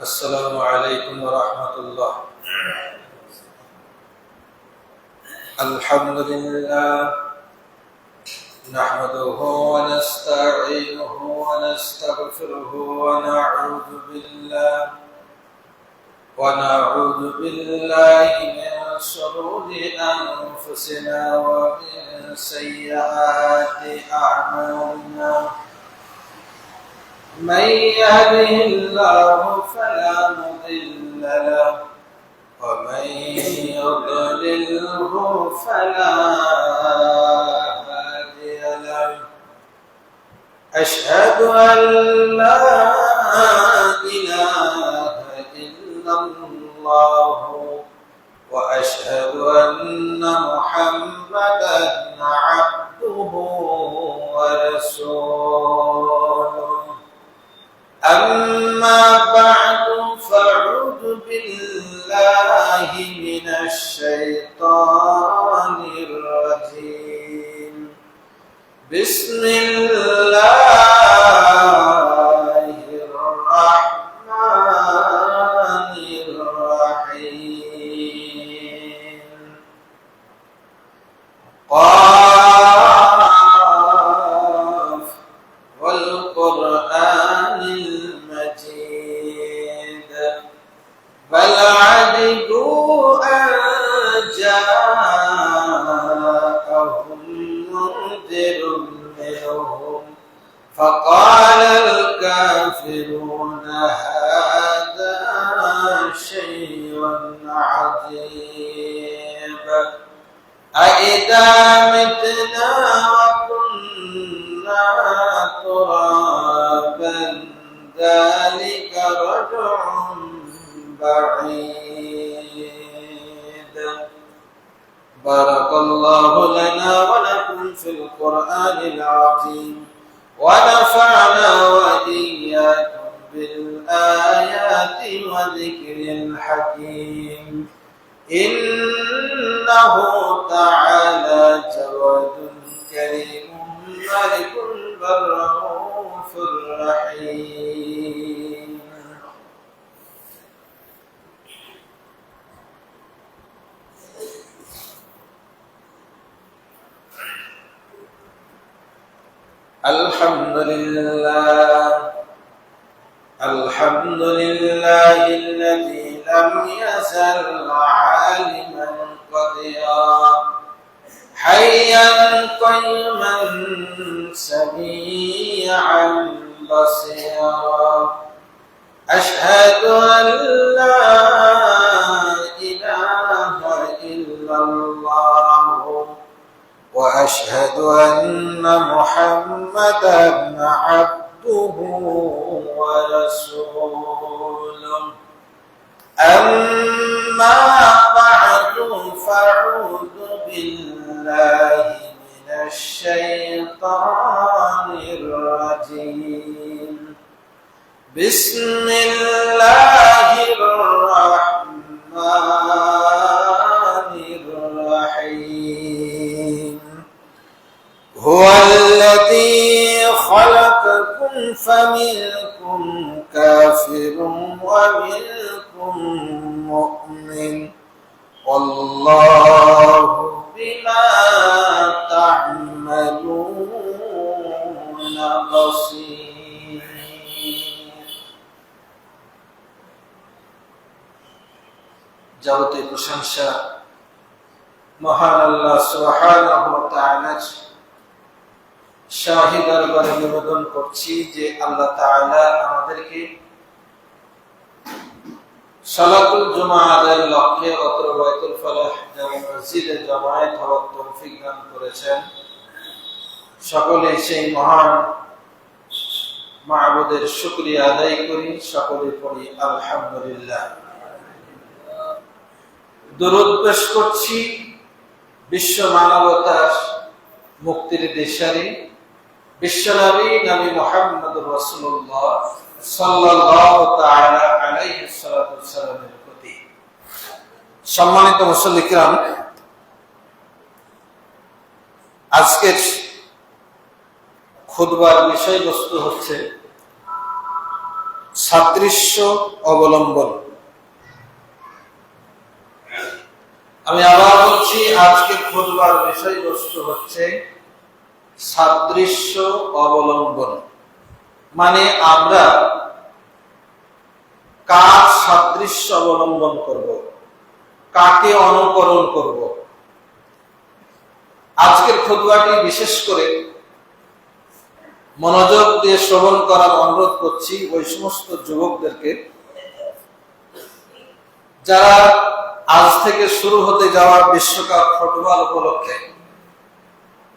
السلام عليكم ورحمة الله. الحمد لله نحمده ونستعينه ونستغفره ونعوذ بالله من شرور أنفسنا ومن سيئات أعمالنا. من يهده الله فلا مضل له ومن يضلله فلا هادي له. أشهد أن لا إله إلا الله وأشهد أن محمدا عبده ورسوله. أما بعد فأعوذ بالله من الشيطان الرجيم. بسم الله الرحمن الرحيم. قاف والقرآن المجيد بل عجبوا أن جاءهم منذر منهم فقال الكافرون هذا شيء عجيب. أإذا متنا وكنا ترابا ذلك رجع بعيد. بارك الله لنا ولكم في القرآن العظيم ونفعنا وإياكم بالآيات وذكر الحكيم. إنه تعالى جواد كريم ملك بر رؤوف رحيم. الحمد لله الذي لم يزل عالما قديرا حيا قيما سميعا بصيرا. أشهد أن لا إله إلا الله وأشهد أن محمدا عبده ورسوله. أما بعد فأعوذ بالله من الشيطان الرجيم. بسم الله الرحمن الرحيم. هو الذي خلقكم فمنكم كافر ومنكم مؤمن والله بما تعملون بصير. যাবতীয় প্রশংসা মহান আল্লাহ সুবহানাহু ওয়া তাআলার। শাহী দরবারে নিবেদন করছি যে আল্লাহ তাআলা আমাদেরকে সালাতুল জুমা আদায়ের লক্ষ্যে অত্র বাইতুল ফালাহ জামে মসজিদে জামায়াত হওয়ার তৌফিক দান করেছেন। সকলে সেই মহান মাবুদের শুকরিয়া আদায় করি, সকলে পড়ি আলহামদুলিল্লাহ। দরুদ পেশ করছি বিশ্ব মানবতার মুক্তির দিশারি বিশ্বনবী নবী মুহাম্মদুর রাসূলুল্লাহ সাল্লাল্লাহু তাআলা আলাইহি ওয়াসাল্লামের প্রতি। সম্মানিত মুসল্লি কিরাম, আজকের খুতবার বিষয়বস্তু হচ্ছে সাদৃশ্য অবলম্বন। আমি আবার বলছি, আজকের খুতবার বিষয়বস্তু হচ্ছে সাদৃশ্য অবলম্বন। মানে আমরা কার সাদৃশ্য অবলম্বন করব, কাকে অনুকরণ করব। আজকের খুতবাটি বিশেষ করে মনোযোগ দিয়ে শ্রবণ করার অনুরোধ করছি ওই সমস্ত যুবকদেরকে যারা আজ থেকে শুরু হতে যাওয়া বিশ্বকাপ ফুটবল উপলক্ষে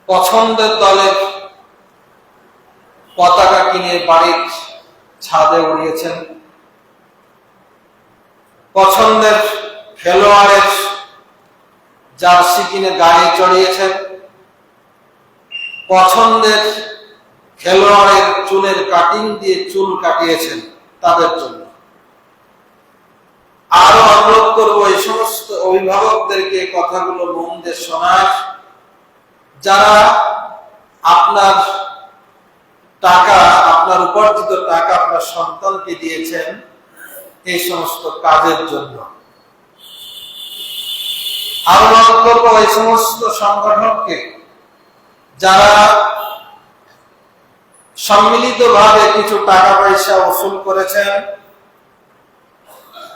পছন্দের দলের পতাকা কিনে বাড়ির ছাদে উড়িয়েছেন, পছন্দের খেলোয়াড়ের জার্সি কিনে গাড়ি চড়িয়েছেন, পছন্দের খেলোয়াড়ের চুলের কাটিং দিয়ে চুল কাটিয়েছেন, তাদের জন্য আরো অনুরোধ করবো এই সমস্ত অভিভাবকদেরকে কথাগুলো মন দিয়ে শোনার, যারা আপনার টাকা, আপনার উপার্জিত টাকা আপনার সন্তানকে দিয়েছেন এই সমস্ত কাজের জন্য। আরো অনুরোধ করবো এই সমস্ত সংগঠনকে যারা সম্মিলিতভাবে কিছু টাকা পয়সা উসুল করেছেন,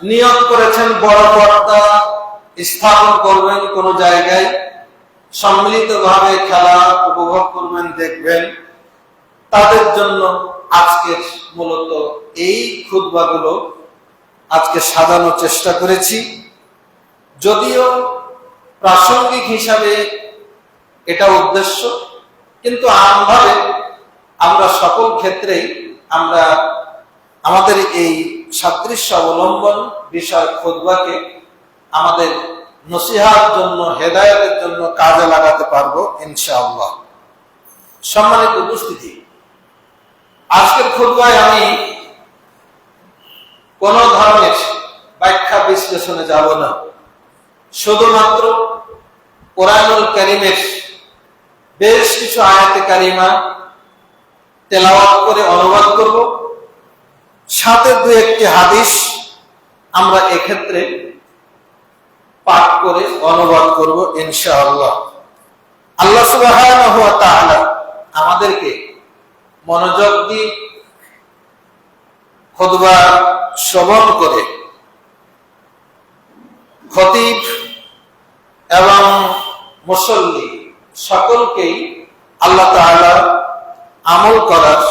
নিয়ত করেছেন বড় পর্দা স্থাপন করবেন কোন জায়গায়, সম্মিলিতভাবে খেলা উপভোগ করবেন, দেখবেন, তাদের জন্য আজকের মূলত এই খুতবাগুলো আজকে সাজানোর চেষ্টা করেছি। যদিও প্রাসঙ্গিক হিসাবে এটা উদ্দেশ্য, কিন্তু আমভাবে আমরা সকল ক্ষেত্রেই আমরা আমাদের এই সাদৃশ্য অবলম্বন বিষয় খুতবাকে আমাদের নসিহার জন্য, হেদায়েতের জন্য কাজে লাগাতে পারবো ইনশাআল্লাহ। সম্মানিত উপস্থিতি, আজকের খুতবায় আমি কোন ধরনের ব্যাখ্যা বিশ্লেষণে যাব না, শুধুমাত্র কোরআনুল কারীমের বেশ কিছু আয়াতে কারিমা তেলাওয়াত করে অনুবাদ করব, সাথে দু একটি হাদিস আমরা এক্ষেত্রে পাঠ করে অনুবাদ করব ইনশাআল্লাহ। আল্লাহ সুবহানাহু ওয়া তাআলা আমাদেরকে মনোযোগ দিয়ে খুতবা শ্রবণ করে খতিব এবং মুসল্লি সকলকেই আল্লাহ তাআলা আমল করার,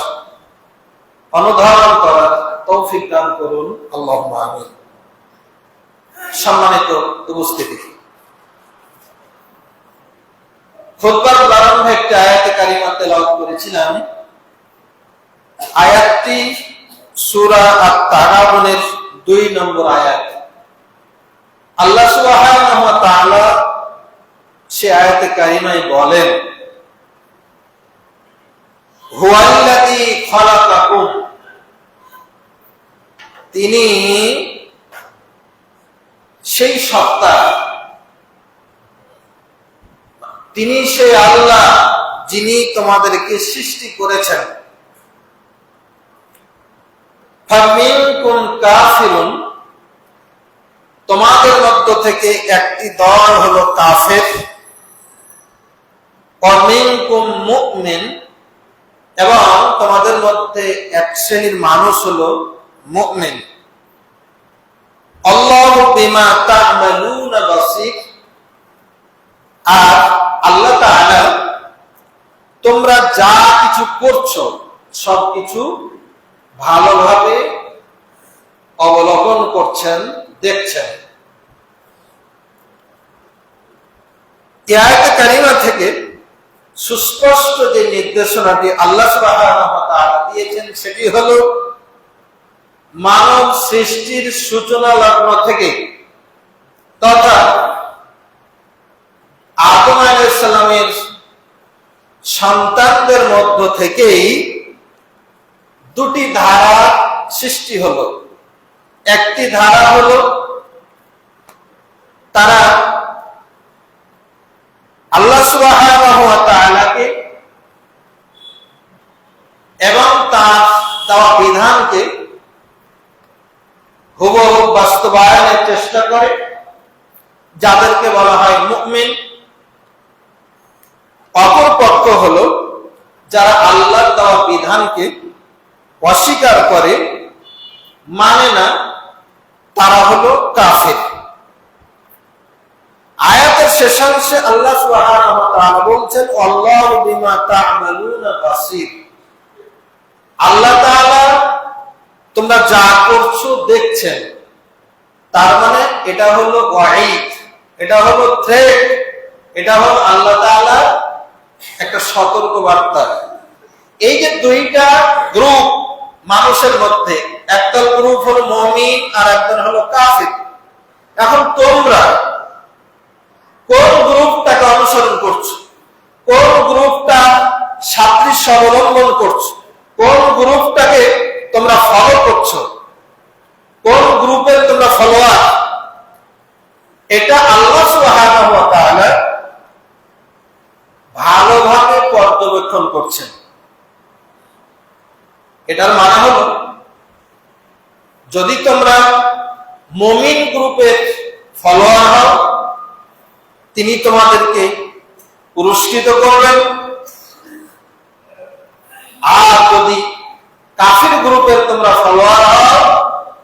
অনুধাবন করার তৌফিক দান করুন, আল্লাহুম্মা আমিন। সম্মানিত উপস্থিতি, খুতবার প্রারম্ভে একটি আয়াতে কারিমা তেলাওয়াত করেছিলাম। আয়াতটি সূরা আত-তাগাবুনের 2 নম্বর আয়াত। আল্লাহ সুবহানাহু ওয়া তাআলা সে আয়াতে কারিমায় বলেন, হুয়াল্লাযী খালাকাকুম, তিনি সেই সত্তা, তিনি সেই আল্লাহ যিনি তোমাদেরকে সৃষ্টি করেছেন। ফামিনকুম কাফিরুন, তোমাদের মধ্য থেকে একটি দল হলো কাফের। ওয়া মিনকুম মুমিন, এবং তোমাদের মধ্যে এক শ্রেণীর মানুষ হলো মুমিন। আল্লাহু বিমা তা'মালুনা বাসীর, আর আল্লাহ তাআলা তোমরা যা কিছু করছো সবকিছু ভালোভাবে অবলোকন করছেন, দেখছেন। এই আয়াতে কারিমা থেকে সুস্পষ্ট যে নির্দেশনাটি আল্লাহ সুবহানাহু ওয়া তাআলা দিয়েছেন সেটি হলো মানব সৃষ্টির সূচনা লগ্ন থেকে, তথা আদম আলাইহিস সালামের সন্তানদের মধ্য থেকেই দুটি ধারা সৃষ্টি হলো। একটি ধারা হলো তারা আল্লাহ সুবহানাহু ওয়া তাআলাকে এবং তার দেওয়া বিধানকে হুবহু বাস্তবায়নের চেষ্টা করে, যাদেরকে বলা হয় মুমিন। অপর পক্ষ হলো যারা আল্লাহর দেওয়া বিধানকে অস্বীকার করে, মানে না, তারা হলো কাফির। আয়াতের শেষাংশে আল্লাহ সুবহানাহু ওয়া তাআলা বলছেন, আল্লাহু বিমা তা'মালুনা বাসীর। আল্লাহ তাআলা তোমরা যা করছো দেখছেন। তার মানে এটা হলো ওয়াঈদ, এটা হলো থ্রেট, এটা হলো আল্লাহ তাআলা একটা সতর্ক বার্তা। এই যে দুইটা গ্রুপ মানুষের মধ্যে, একটা গ্রুপ হলো মুমিন আর একটা হলো কাফির। এখন তোমরা কোন গ্রুপটাকে অনুসরণ করছো, কোন গ্রুপটা সাদৃশ্য অবলম্বন করছো, কোন গ্রুপটাকে তোমরা ফলো করছো, কোন গ্রুপের তোমরা ফলোয়ার, এটা আল্লাহ সুবহানাহু ওয়া তাআলা ভালোভাবে পর্যবেক্ষণ করছেন। এটার মানে হলো, যদি তোমরা মুমিন গ্রুপের ফলোয়ার হও, তিনি তোমাদেরকে পুরস্কৃত করবেন। আর যদি কাফির গ্রুপের তোমরা ফলোয়ার হও,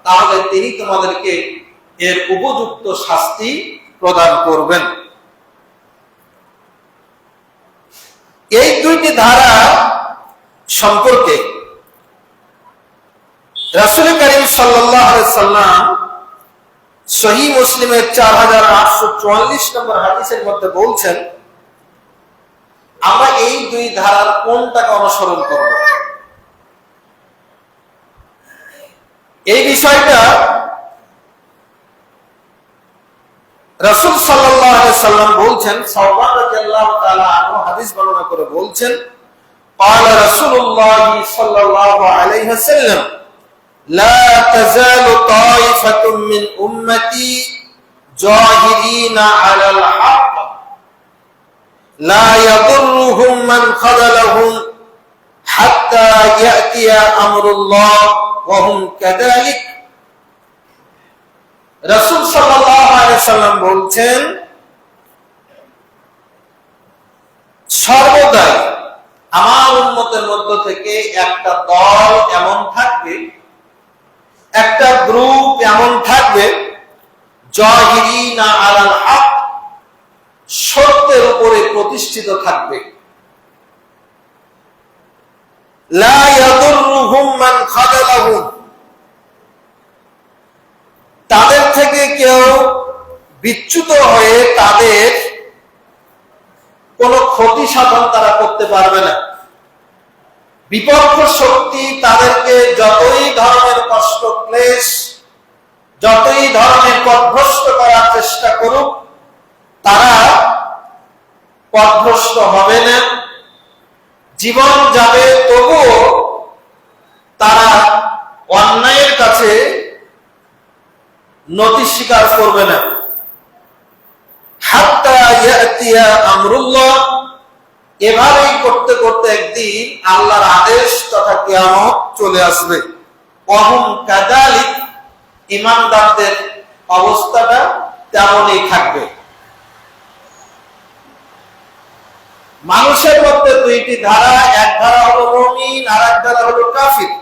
তাহলে তিনি তোমাদেরকে এর উপযুক্ত শাস্তি প্রদান করবেন। এই দুইটি ধারা সম্পর্কে রাসূল করিম সাল্লাল্লাহু আলাইহি সাল্লাম সহিহ মুসলিমের 4844 নম্বর হাদিসের মধ্যে বলছেন, আমরা এই দুই ধারার কোনটাকে অনুসরণ করব? এই বিষয়টা রাসূল সাল্লাল্লাহু আলাইহি সাল্লাম বলছেন, সাওবান রাদিয়াল্লাহু তাআলা আনহু হাদিস বর্ণনা করে বলছেন, قال رسول الله صلى الله عليه وسلم لا تزال طائفة من أمتي ظاهرين على الحق لا يضرهم من خذلهم حتى يأتي أمر الله وهم كذلك। রাসূল সাল্লাল্লাহু আলাইহি সাল্লাম বলছেন, সর্বদাই আমার উম্মতের মধ্য থেকে একটা দল এমন থাকবে, একটা গ্রুপ এমন থাকবে, জাহিরিনা আলাল হক, সত্যের উপরে প্রতিষ্ঠিত থাকবে। লা ইয়াদুররুহুম মান খাযালাহুম, তাদের থেকে কেউ বিচ্যুত হয়ে তাদের কোনো ক্ষতি সাধন তারা করতে পারবে না। বিপক্ষ শক্তি তাদেরকে যতই ধরনের কষ্ট ক্লেশ, যতই ধরনের পথভ্রষ্ট করার চেষ্টা করুক, তারা পথভ্রষ্ট হবে না। জীবন যাবে, তবুও তারা অন্যায়ের কাছে নতি স্বীকার করবে না। হাত্তা ইয়াতিয়া আমরুল্লাহ, এভাবেই করতে করতে একদিন আল্লাহর আদেশ তথা কিয়ামত চলে আসবে। ওয়াহুম কাযালিক, ঈমানদারদের অবস্থাটা তেমনই থাকবে। মানুষের মধ্যে দুইটি ধারা, এক ধারা হলো মুমিন আর এক ধারা হলো কাফির।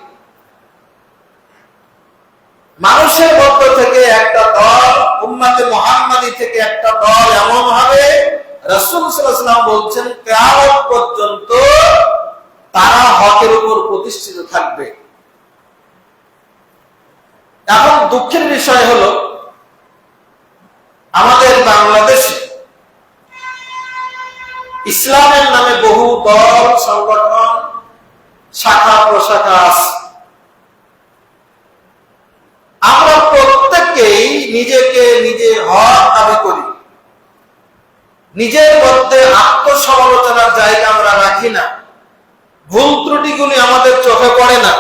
মানুষের মধ্য থেকে একটা দল, উম্মতে মুহাম্মাদী থেকে একটা দল এমন হবে, রাসূল সাল্লাল্লাহু আলাইহি ওয়াসাল্লাম বলছেন কিয়ামত পর্যন্ত তারা হকের উপর প্রতিষ্ঠিত থাকবে। এখন দুঃখের বিষয় হলো, আমাদের বাংলাদেশে ইসলামের নামে বহু দল, সংগঠন, শাখা প্রশাখা আছে। আমরা প্রত্যেকেই নিজেকে নিজে হক দাবি করি, নিজের মধ্যে আত্মসমালোচনার জায়গা আমরা রাখি না, ভুল ত্রুটিগুলি আমাদের চোখে পড়ে না।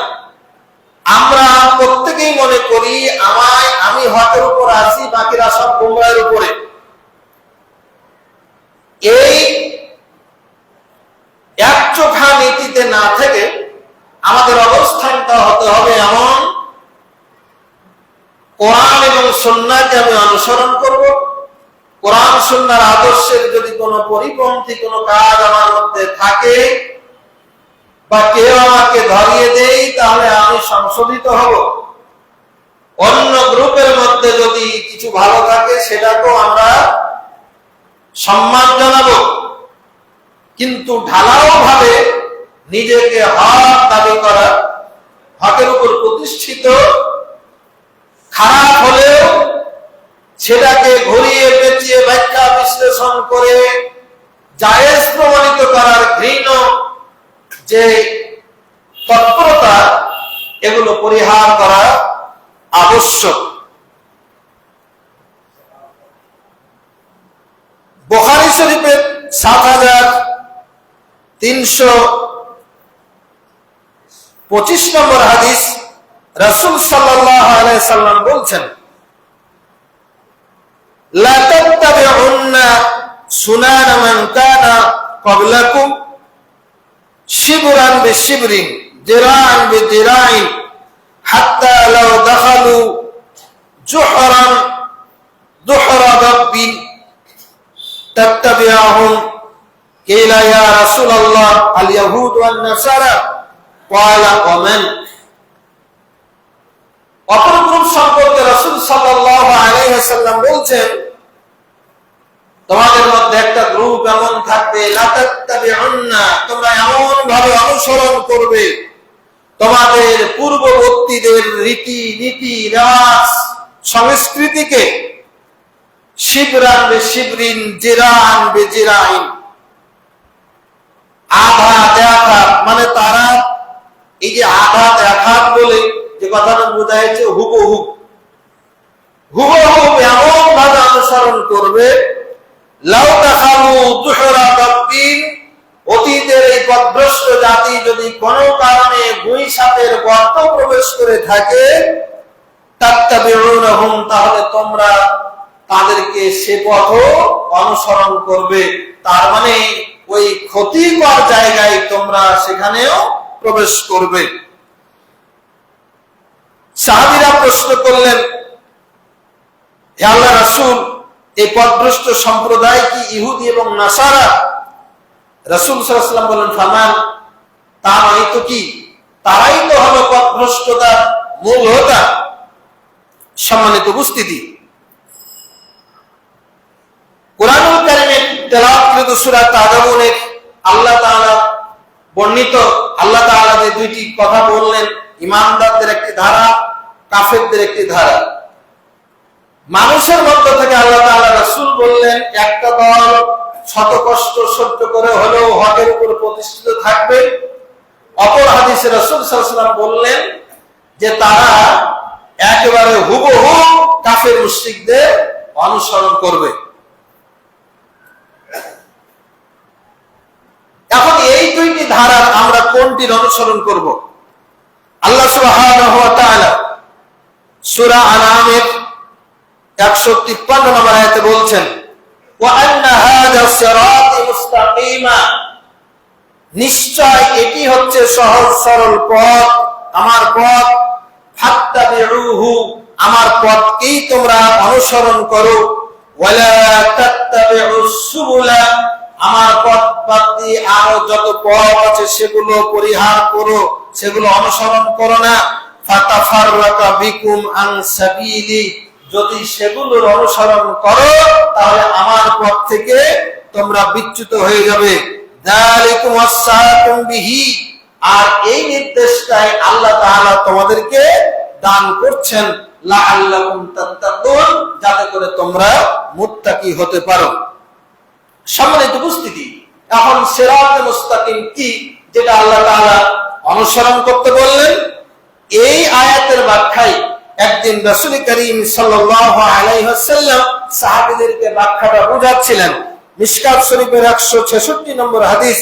আমরা প্রত্যেকেই মনে করি আমি হকের উপর আছি, বাকিরা সব গোমরাহের উপরে। এই একচোখা নীতিতে না থেকে আমাদের অবস্থানটা হতে হবে এমন কোরআন এবং সুন্নাহকে আমি অনুসরণ করব। কোরআন সুন্নাহর আদর্শের যদি কোনো পরিপন্থী কোনো কাজ আমার মধ্যে থাকে বা কেউ আমাকে ধরিয়ে দেয়, তাহলে আমি সংশোধিত হব। অন্য গ্রুপের মধ্যে যদি কিছু ভালো থাকে সেটাকেও আমরা সম্মান জানাবো, কিন্তু ঢালাও ভাবে নিজেকে হক দাবি করা, হকের উপর প্রতিষ্ঠিত, খারাপ হলেও সেটাকে ঘুরিয়ে পেঁচিয়ে ব্যাখ্যা বিশ্লেষণ করে জায়েজ প্রমাণিত করার ঘৃণ যে তৎপরতা, এগুলো পরিহার করা আবশ্যক। বুখারী শরীফের ৭৩২৫ নম্বর হাদিস, রাসূল সাল্লাল্লাহু আলাইহি সাল্লাম বলছেন, লা তাত্তাবিউন্না সুনানা মান কানা ক্বাবলাকুম শিবরান বিশিবরিন জিরাআন বিজিরাইন হাত্তা লাউ দাখালু জুহরান দুহরা দাব্বিন তাত্তাবিউহুম কিলা ইয়া রাসূলুল্লাহ আল ইয়াহুদ ওয়ান নাসারা ক্বালা ওয়া মান। অপর গ্রুপ সম্পর্কে রাসূল সাল্লাল্লাহু আলাইহি ওয়াসাল্লাম বলছেন, তোমাদের মধ্যে একটা গ্রুপ এমন থাকবে, লা তাত্তাবিউন্না, তোমরা এমন ভাবে অনুসরণ করবে তোমাদের পূর্ববর্তীদের রীতি নীতি রেওয়াজ সংস্কৃতিকে, শিবরান বিশিবরিন জিরান বিজিরাইন, আঘাত আঘাত, মানে তারা এই যে আঘাত আঘাত বলে যে কথাটা বোঝাইছে, হুবহু হুবহু এমন ভাবে অনুসরণ করবে, লাউ দাখালু দুহরা দাব্বিন, অতীতের এই পথভ্রষ্ট জাতি যদি কোনো কারণে দুই সাপের গর্ত প্রবেশ করে থাকে, তাত্তাবিউনহুম, তাহলে তোমরা তাদেরকে সে পথ অনুসরণ করবে। তার মানে ওই ক্ষতিকর জায়গায় তোমরা সেখানেও প্রবেশ করবে। সাহাবীরা প্রশ্ন করলেন, হে আল্লাহর রাসূল, এই পথভ্রষ্ট সম্প্রদায় কি ইহুদি এবং নাসারা? রাসূল সাল্লাল্লাহু আলাইহি ওয়াসাল্লাম বলেন, ফামান, তা নয় তো কি, তারাই তো হলো পথভ্রষ্টতার মূল হোতা। সম্মানিত উপস্থিতি, কুরআনুল কারীমের তেলাওয়াতকৃত সূরা তাগাবুনের আল্লাহ তাআলা বর্ণিত, আল্লাহ তাআলা যে দুইটি কথা বললেন, ঈমানদারদের একটি ধারা, কাফেরদের একটি ধারা। মানুষের মধ্য থেকে আল্লাহ তাআলা রাসূল বললেন, একটা দল শত কষ্ট সহ্য করে হলেও হকের উপর প্রতিষ্ঠিত থাকবে। অপর হাদিসে রাসূল সাল্লাল্লাহু আলাইহি ওয়াসাল্লাম বললেন যে তারা একেবারে হুবহু কাফের মুশরিকদের অনুসরণ করবে। এখন এই দুইটি ধারা আমরা কোনটির অনুসরণ করব? আল্লাহ সুবহানাহু ওয়া তাআলা সূরা আনআমের 153 নম্বর আয়াতে বলছেন, ওয়া আন্না হাযা সিরাতি মুস্তাকিমা, নিশ্চয় এটি হচ্ছে সহজ সরল পথ, আমার পথ, ফাত্তাবিউহু, আমার পথকেই তোমরা অনুসরণ করো, ওয়ালা তাত্তাবিউস সুবুলা, আমার পথ বাদ দিয়ে আরো যত পথ আছে সেগুলো পরিহার করো, সেগুলো অনুসরণ করো না। ফাতাফাররাকা বিকুম আন সাবিলি, যদি সেগুলোর অনুসরণ করো তাহলে আমার পথ থেকে তোমরা বিচ্যুত হয়ে যাবে। যালিকুম ওয়াসাকুম বিহি, আর এই নির্দেশটাই আল্লাহ তাআলা তোমাদেরকে দান করছেন, লাআল্লাকুম তাত্তাকুন, যাতে করে তোমরা মুত্তাকি হতে পারো। সম্মানিত উপস্থিতি, এখন সিরাতুল মুস্তাকিম কি, যেটা আল্লাহ তাআলা অনুসরণ করতে বললেন, এই আয়াতের ব্যাখ্যায় একদিন রাসূল করিম সাল্লাল্লাহু আলাইহি ওয়াসাল্লাম সাহাবীদেরকে ব্যাখ্যাটা বোঝাচ্ছিলেন। মিশকাত শরীফের 166 নম্বর হাদিস,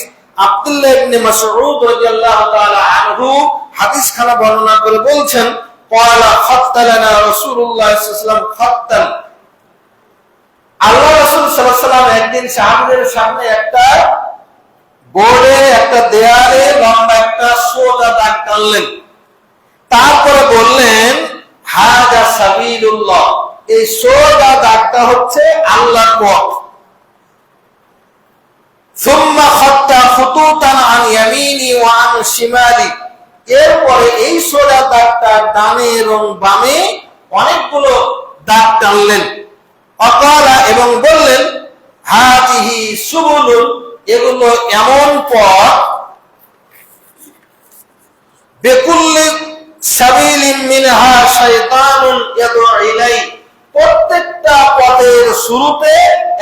আব্দুল্লাহ ইবনে মাসউদ রাদিয়াল্লাহু তাআলা আনহু হাদিস খানা বর্ণনা করে বলছেন, ক্বালা খাত্তালানা রাসূলুল্লাহ সাল্লাল্লাহু আলাইহি ওয়াসাল্লাম খাত্তান, আল্লাহ রাসূল সাল্লাল্লাহু আলাইহি ওয়াসাল্লাম একদিন সাহাবীদের সামনে একটা বোর্ডে, একটা দেয়ালে লম্বা একটা সোজা দাগ টানলেন। তারপরে বললেন, হাযা সাবিলুল্লাহ, এই সোজা দাগটা হচ্ছে আল্লাহর পথ। সুম্মা খাত্তা খুতুতান আন ইয়ামিনি ওয়া আন শিমালি, এরপরে এই সোজা দাগটা ডানে এবং বামে অনেকগুলো দাগ টানলেন। অকালা, এবং বললেন হাযিহি সুবুলুন, এগুলো এমন পথ, বিকুল্লি সাবিলিন মিনহা শাইতানুন ইয়াদউ ইলাই, প্রত্যেকটা পথের শুরুতে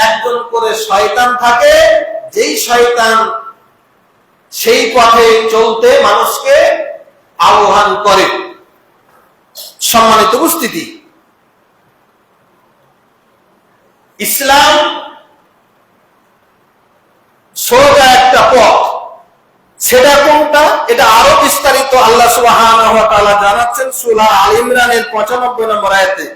একজন করে শয়তান থাকে, যেই শয়তান সেই পথে চলতে মানুষকে আহ্বান করে। সম্মানিত উপস্থিতি, ইসলাম সোজা একটা পথ, সেটা কোনটা? এটা আরো বিস্তারিত আল্লাহ সুবহানাহু ওয়া তাআলা জানাচ্ছেন সূরা আল ইমরানের 95 নম্বর আয়াতে।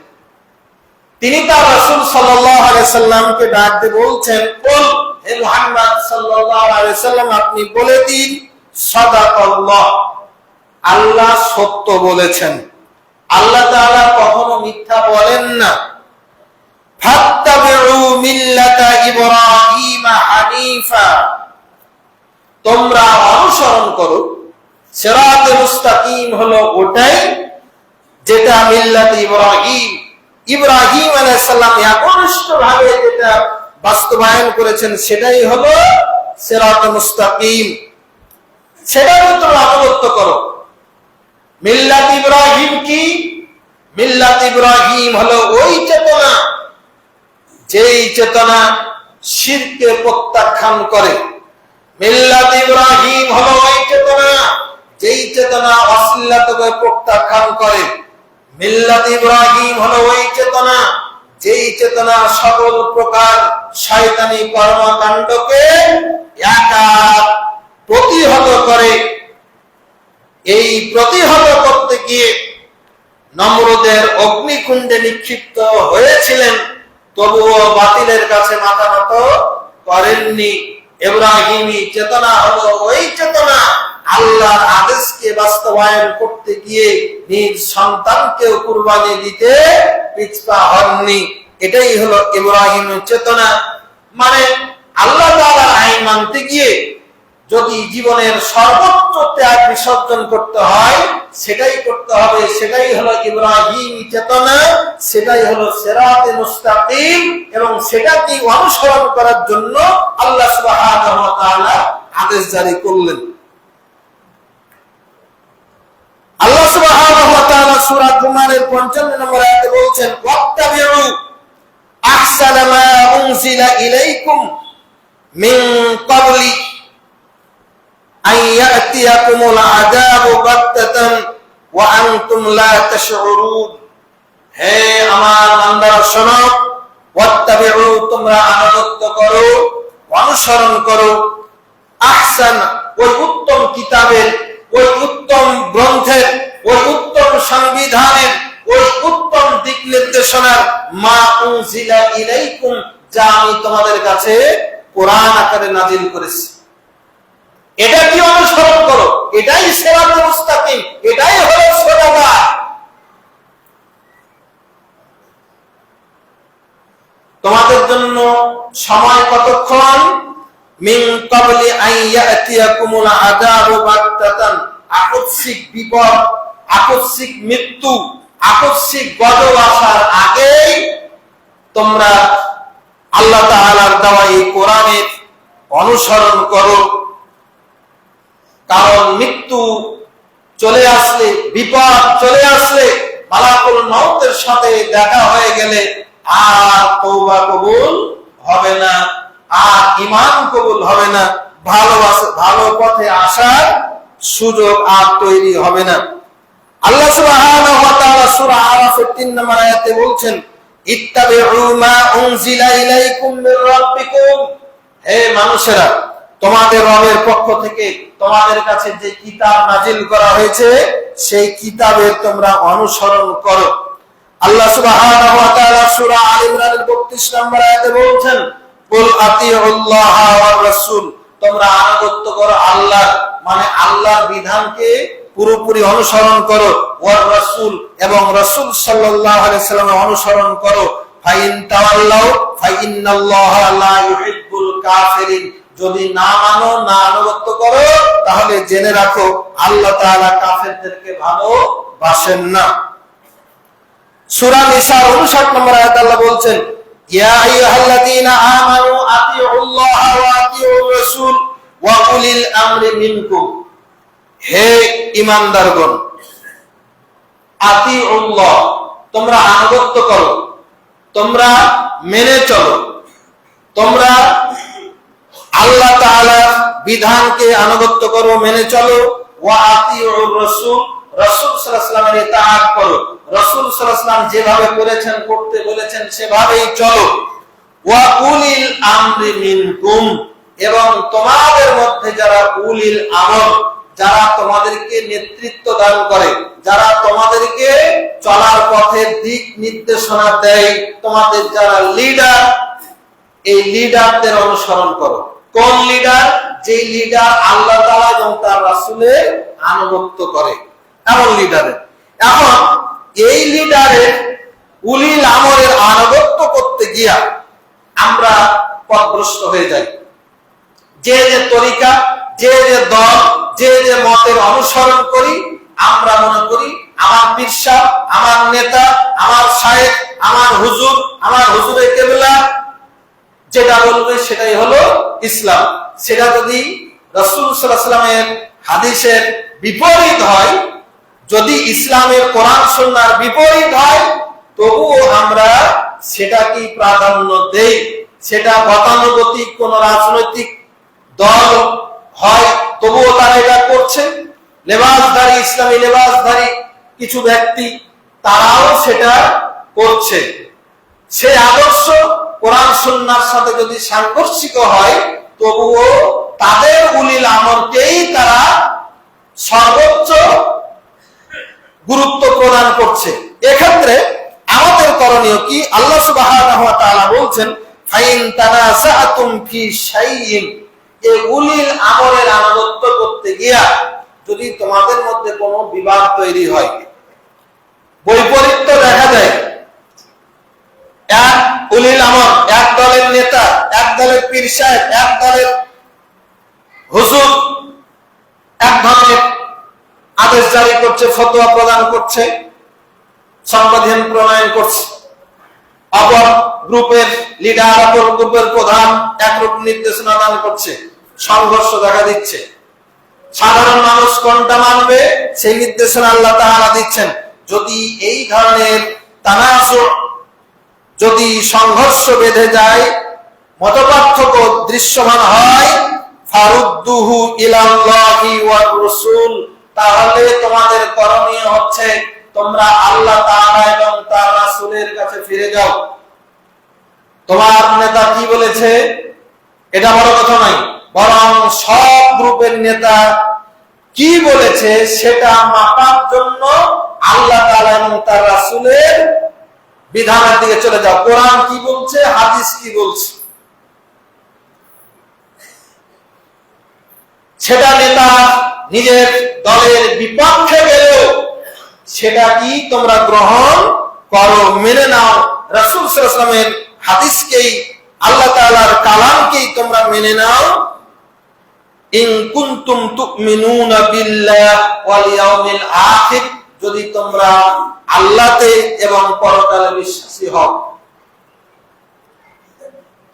তিনি তার রাসূল সাল্লাল্লাহু আলাইহি সাল্লামকে ডাক দিয়ে বলছেন, কুল, হে মুহাম্মদ সাল্লাল্লাহু আলাইহি সাল্লাম, আপনি বলে দিন, সাদাকাল্লাহ, আল্লাহ সত্য বলেছেন। আল্লাহ তাআলা কখনো মিথ্যা বলেন না। ফাত্তাবিউ মিল্লাতা ইব্রাহিম হানিফা, তোমরা অনুসরণ করো, সিরাতে মুস্তাকিম হলো ওটাই যেটা মিল্লাতে ইব্রাহিম, ইব্রাহিম আলাইহিস সালাম একনিষ্ঠভাবে যেটা বাস্তবায়ন করেছেন সেটাই হলো সিরাতে মুস্তাকিম, সেটার তোমরা আনুগত্য করো। মিল্লাত ইব্রাহিম কি? মিল্লাত ইব্রাহিম হলো ওই চেতনা, যেই চেতনা শিরকে প্রত্যাখ্যান করে। মিল্লাত ইব্রাহিম হলো ওই চেতনা, যেই চেতনা অশ্লীলতাকে প্রত্যাখ্যান করে। মিল্লাত ইব্রাহিম হলো ওই চেতনা, যেই চেতনা সকল প্রকার শয়তানি কর্মকাণ্ডকে একা প্রতিহত করে। এই প্রতিহত করতে গিয়ে নমরুদের অগ্নিকুণ্ডে নিক্ষিপ্ত হয়েছিলেন, তবুও বাতিলের কাছে মাথা নত করেননি। ইব্রাহিমী চেতনা হলো ওই চেতনা, আল্লাহর আদেশকে বাস্তবায়ন করতে গিয়ে নিজ সন্তানকেও কুরবানি দিতে পিছপা হননি। এটাই হলো ইব্রাহিমের চেতনা। মানে আল্লাহ তাআলার আইন মানতে গিয়ে যদি জীবনের সর্বোচ্চ ত্যাগ বিসর্জন করতে হয়, সেটাই করতে হবে। সেটাই হলো ইব্রাহিমী চেতনা, সেটাই হলো সিরাতে মুস্তাকিম, এবং সেটাকে অনুসরণ করার জন্য আল্লাহ সুবহানাহু ওয়া তাআলা আদেশ জারি করলেন। আল্লাহ সুবহানাহু ওয়া তাআলা সূরা জুমারের 55 নম্বর আয়াতে বলছেন, ওয়াত্তাবিউ আহসানা মা উনজিলা ইলাইকুম মিন ক্বাবলি আন ইয়াতিয়াকুমুল আযাবু বাগতাতান ওয়া আনতুম লা তাশউরুন। হে আমার বান্দারা শোনো, ওয়াত্তাবিউ, তোমরা আনুগত্য করো, অনুসরণ করো, আহসান, ওই উত্তম কিতাবের, ওই উত্তম গ্রন্থের, ওই উত্তম সংবিধানের, ওই উত্তম দিক নির্দেশনার, মা উনজিলা ইলাইকুম, যা আমি তোমাদের কাছে কোরআন আকারে নাজিল করেছি। এটা কি অনুসরণ করো, এটাই সিরাতে মুস্তাকিম, এটাই হলো সোজা পথ। তোমাদের জন্য সময় কতক্ষণ? মিন ক্বাবলি আন ইয়াতিয়াকুমুল আযাবু বাগতাতান, আকস্মিক বিপদ, আকস্মিক মৃত্যু, আকস্মিক গজব আসার আগেই তোমরা আল্লাহ তাআলার দেওয়া এই কোরআনের অনুসরণ করো। কারণ মৃত্যু চলে আসলে, বিপদ চলে আসলে, মালাকুল মউতের সাথে দেখা হয়ে গেলে আর তওবা কবুল হবে না, আর ঈমান কবুল হবে না, ভালো পথে আসার সুযোগ আর তৈরি হবে না। আল্লাহ সুবহানাহু ওয়া তাআলা সূরা আরাফের 3 নম্বর আয়াতে বলছেন, ইত্তাবিউ মা উনজিলা ইলাইকুম মির রাব্বিকুম, হে মানুষেরা, তোমাদের রবের পক্ষ থেকে তোমাদের কাছে যে কিতাব নাজিল করা হয়েছে সেই কিতাবের তোমরা অনুসরণ করো। আল্লাহ সুবহানাহু ওয়া তাআলা সূরা আল ইমরানের 32 নম্বর আয়াতে বলছেন, কুল আতিউল্লাহ ওয়ার রাসূল, তোমরা আনুগত্য করো আল্লাহ, মানে আল্লাহর বিধানকে পুরোপুরি অনুসরণ করো, ওয়ার রাসূল এবং রাসূল সাল্লাল্লাহু আলাইহি সাল্লামের অনুসরণ করো। ফাইন তাওয়াল্লাউ ফাইন্নাল্লাহা লা ইউহিব্বুল কাফিরিন, যদি না মানো, না আনুগত্য করো, তাহলে জেনে রাখো আল্লাহ তাআলা কাফেরদেরকে ভালোবাসেন না। সূরা নিসা 59 নম্বর আয়াতে আল্লাহ বলছেন, ইয়া আইয়ুহাল্লাযীনা আমানু আতিউল্লাহা ওয়া আতিউর রাসূল ওয়া উলিল আমরি মিনকুম, হে ঈমানদারগণ, আতিউল্লাহ, তোমরা আনুগত্য করো, তোমরা মেনে চলো, তোমরা আল্লাহ তাআলার বিধানকে আনুগত্য করো, মেনে চলো। ওয়া আতিউর রাসূল, রাসূল সাল্লাল্লাহু আলাইহি ওয়াসাল্লামের ইতাআত করো, রাসূল সাল্লাল্লাহু আলাইহি ওয়াসাল্লাম যেভাবে করেছেন, করতে বলেছেন, সেভাবেই চলো। ওয়া উলিল আমরি মিনকুম, এবং তোমাদের মধ্যে যারা উলিল আমর, যারা তোমাদেরকে নেতৃত্ব দান করে, যারা তোমাদেরকে চলার পথের দিক নির্দেশনা দেয়, তোমাদের যারা লিডার, এই লিডারদের অনুসরণ করো। কোন লিডার? যে লিডার আল্লাহ তাআলা এবং তার রাসূলের আনুগত্য করে, এমন লিডারের। এখন এই লিডারের, উলিল আমরের আনুগত্য করতে গিয়া আমরা পথভ্রষ্ট হয়ে যাই। যে যে তরিকা, যে যে দল, যে যে মতের অনুসরণ করি, আমরা মনে করি আমার পীর সাহেব, আমার নেতা, আমার শায়েখ, আমার হুজুর, আমার হুজুরে কেবলা যেটা বলবে সেটাই হলো ইসলাম। সেটা যদি রাসূল সাল্লাল্লাহু আলাইহি ওয়াসাল্লামের হাদিসের বিপরীত হয়, যদি ইসলামের কোরআন সুন্নাহর বিপরীত হয়, তবুও আমরা সেটাকে প্রাধান্য দেই। সেটা গতানুগতিক কোন রাজনৈতিক দল হয়, তবুও তারা এটা করছে। লেবাসধারী, ইসলামী লেবাসধারী কিছু ব্যক্তি, তারাও সেটা করছে। সে আদর্শ কোরআন সুন্নাহর সাথে যদি সাংঘর্ষিক হয়, তবুও তাদের উলিল আমরকেই তারা সর্বোচ্চ গুরুত্ব প্রদান করছে। এক্ষেত্রে আমাদের করণীয় কি? আল্লাহ সুবহানাহু ওয়া তাআলা বলছেন, ফাইন তানাযাতুম ফি শাইইন, এই উলিল আমরের আনুগত্য করতে গিয়া যদি তোমাদের মধ্যে কোনো বিবাদ তৈরি হয়, বৈপরীত্য দেখা যায়, এক উলিল আমর, এক দলের নেতা, এক দলের পীর সাহেব, এক দলের হুজুর এক ধরনের আদেশ জারি করছে, ফতোয়া প্রদান করছে, সংবিধান প্রণয়ন করছে, অপর গ্রুপের লিডার, অপর গ্রুপের প্রধান একরূপ নির্দেশনা দান করছে, সংঘর্ষ দেখা দিচ্ছে। সাধারণ মানুষ কোনটা মানবে সেই নির্দেশনা আল্লাহ তাআলা দিচ্ছেন। যদি এই ধরনের তানাজু, যদি সংঘর্ষ বেঁধে যায়, মতপার্থক্য দৃশ্যমান হয়, ফারুদ্দুহু ইলাল্লাহি ওয়ার রাসূল, তাহলে তোমাদের করণীয় হচ্ছে তোমরা আল্লাহ তাআলা এবং তার রাসূলের কাছে ফিরে যাও। তোমার নেতা কি বলেছে এটা বড় কথা নয়, বরং সব গ্রুপের নেতা কি বলেছে সেটা মাপার জন্য আল্লাহ তাআলা এবং তার রাসূলের বিধানের দিকে চলে যাও। কোরআন কি বলছে, হাদিস কি বলছে, সেটা নেতা নিজের দলের বিপক্ষে গেলেও সেটা কি তোমরা গ্রহণ করো, মেনে নাও। রাসূল সাল্লাল্লাহু আলাইহি ওয়াসাল্লামের হাদিসকেই, আল্লাহ তাআলার কালামকেই তোমরা মেনে নাও। ইন কুনতুম তুমিনুনা বিল্লাহ ওয়াল ইয়াউমিল আখির, যদি তোমরা আল্লাহতে এবং পরকালে বিশ্বাসী হও।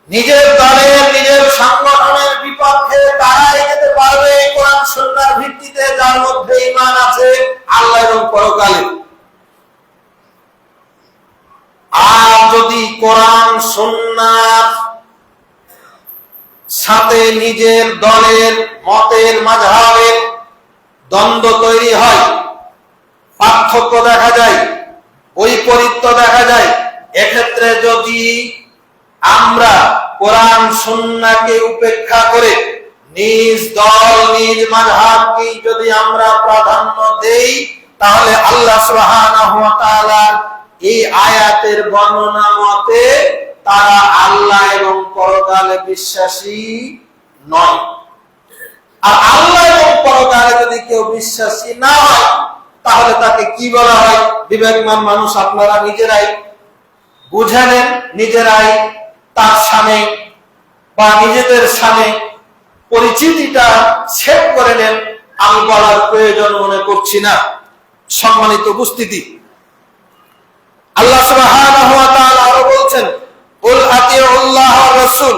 নিজের দলের, নিজের সংগঠনের বিপক্ষে তারাই যেতে পারবে কোরআন সুন্নাহর ভিত্তিতে, যার মধ্যে ঈমান আছে আল্লাহ এবং পরকালে। আর যদি কোরআন সুন্নাহর সাথে নিজের দলের মতের মাযহাবের দ্বন্দ্ব তৈরি হয়, পার্থক্য দেখা যায়, বৈপরীত্য দেখা যায়, এক্ষেত্রে যদি আমরা কোরআন সুন্নাহকে উপেক্ষা করে নিজ দল, নিজ মাযহাবকে যদি আমরা প্রাধান্য দেই, তাহলে আল্লাহ সুবহানাহু ওয়া তাআলা এই আয়াতের বর্ণনা মতে তারা আল্লাহ এবং পরকালে বিশ্বাসী নয়। আর আল্লাহ এবং পরকালে যদি কেউ বিশ্বাসী না হয় তাহলে তাকে কি বলা হয়? বিবেকমান মানুষ আপনারা নিজেরাই বুঝে নেন, নিজেরাই তার সামনে বা নিজেদের সামনে পরিচিতিটা সেট করে নেন। আমি বলার প্রয়োজন মনে করছি না। সম্মানিত উপস্থিতি, আল্লাহ সুবহানাহু ওয়া তাআলা আরো বলছেন, কুল আতিউল্লাহ ওয়া রাসূল,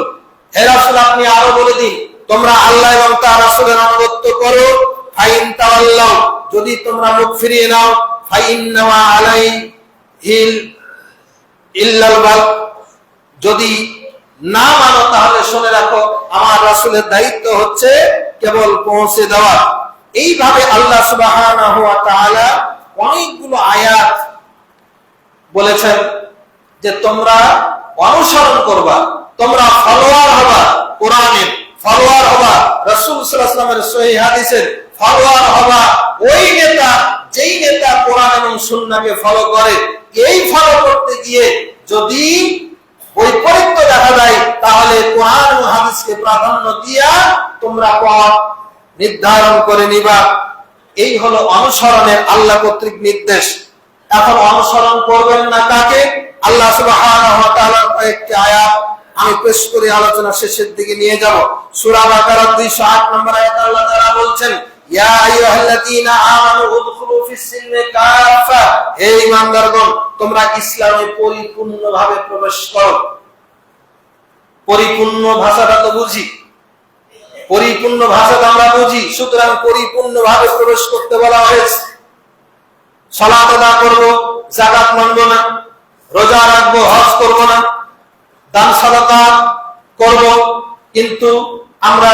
হে রাসূল আপনি আরো বলে দিন তোমরা আল্লাহ এবং তার রাসূলের আনুগত্য করো। ফাইন তাওয়াল্লাউ, যদি তোমরা মুখ ফিরিয়ে নাও, ফাইন্নামা আলাইহিল ইল্লাল বাল, যদি না মানো তাহলে শুনে রাখো আমার রাসূলের দায়িত্ব হচ্ছে কেবল পৌঁছে দেওয়া। এইভাবে আল্লাহ সুবহানাহু ওয়া তাআলা অনেকগুলো আয়াত বলেছেন যে তোমরা অনুসরণ করবা, তোমরা ফলোয়ার হবা, কোরআনের ফলোয়ার হবা, রাসূল সাল্লাল্লাহু আলাইহি ওয়াসাল্লামের সহিহ হাদিসের ফলোয়ার হবা। ওই নেতা, যেই নেতা কোরআন এবং সুন্নাহকে ফলো করে, এই ফলো করতে গিয়ে যদি বৈপরীত্য দেখা যায় তাহলে কোরআন এবং হাদিসকে প্রাধান্য দিয়া তোমরা পথ নির্ধারণ করে নিবা। এই হলো অনুসরণের আল্লাহ কর্তৃক নির্দেশ। এখন অনুসরণ করবেন না কাকে? আল্লাহ সুবহানাহু ওয়া তাআলার কয়েকটি আয়াত আমি পেশ করে আলোচনা শেষের দিকে নিয়ে যাব। সূরা বাকারা 208 নম্বর আয়াতে আল্লাহ তাআলা বলছেন, ইয়া আইয়ুহাল্লাযীনা আমানু উদখুলু ফিস-সিলমি কাফা, হে ঈমানদারগণ তোমরা ইসলামে পরিপূর্ণভাবে প্রবেশ করো। পরিপূর্ণ ভাষাটা তো বুঝি, পরিপূর্ণ ভাষাটা আমরা বুঝি, সুতরাং পরিপূর্ণভাবে প্রবেশ করতে বলা হয়েছে। সালাত আদায় করব, যাকাত মানব না, রোজা রাখবো, হজ করব না, দান সাদাকা করব, কিন্তু আমরা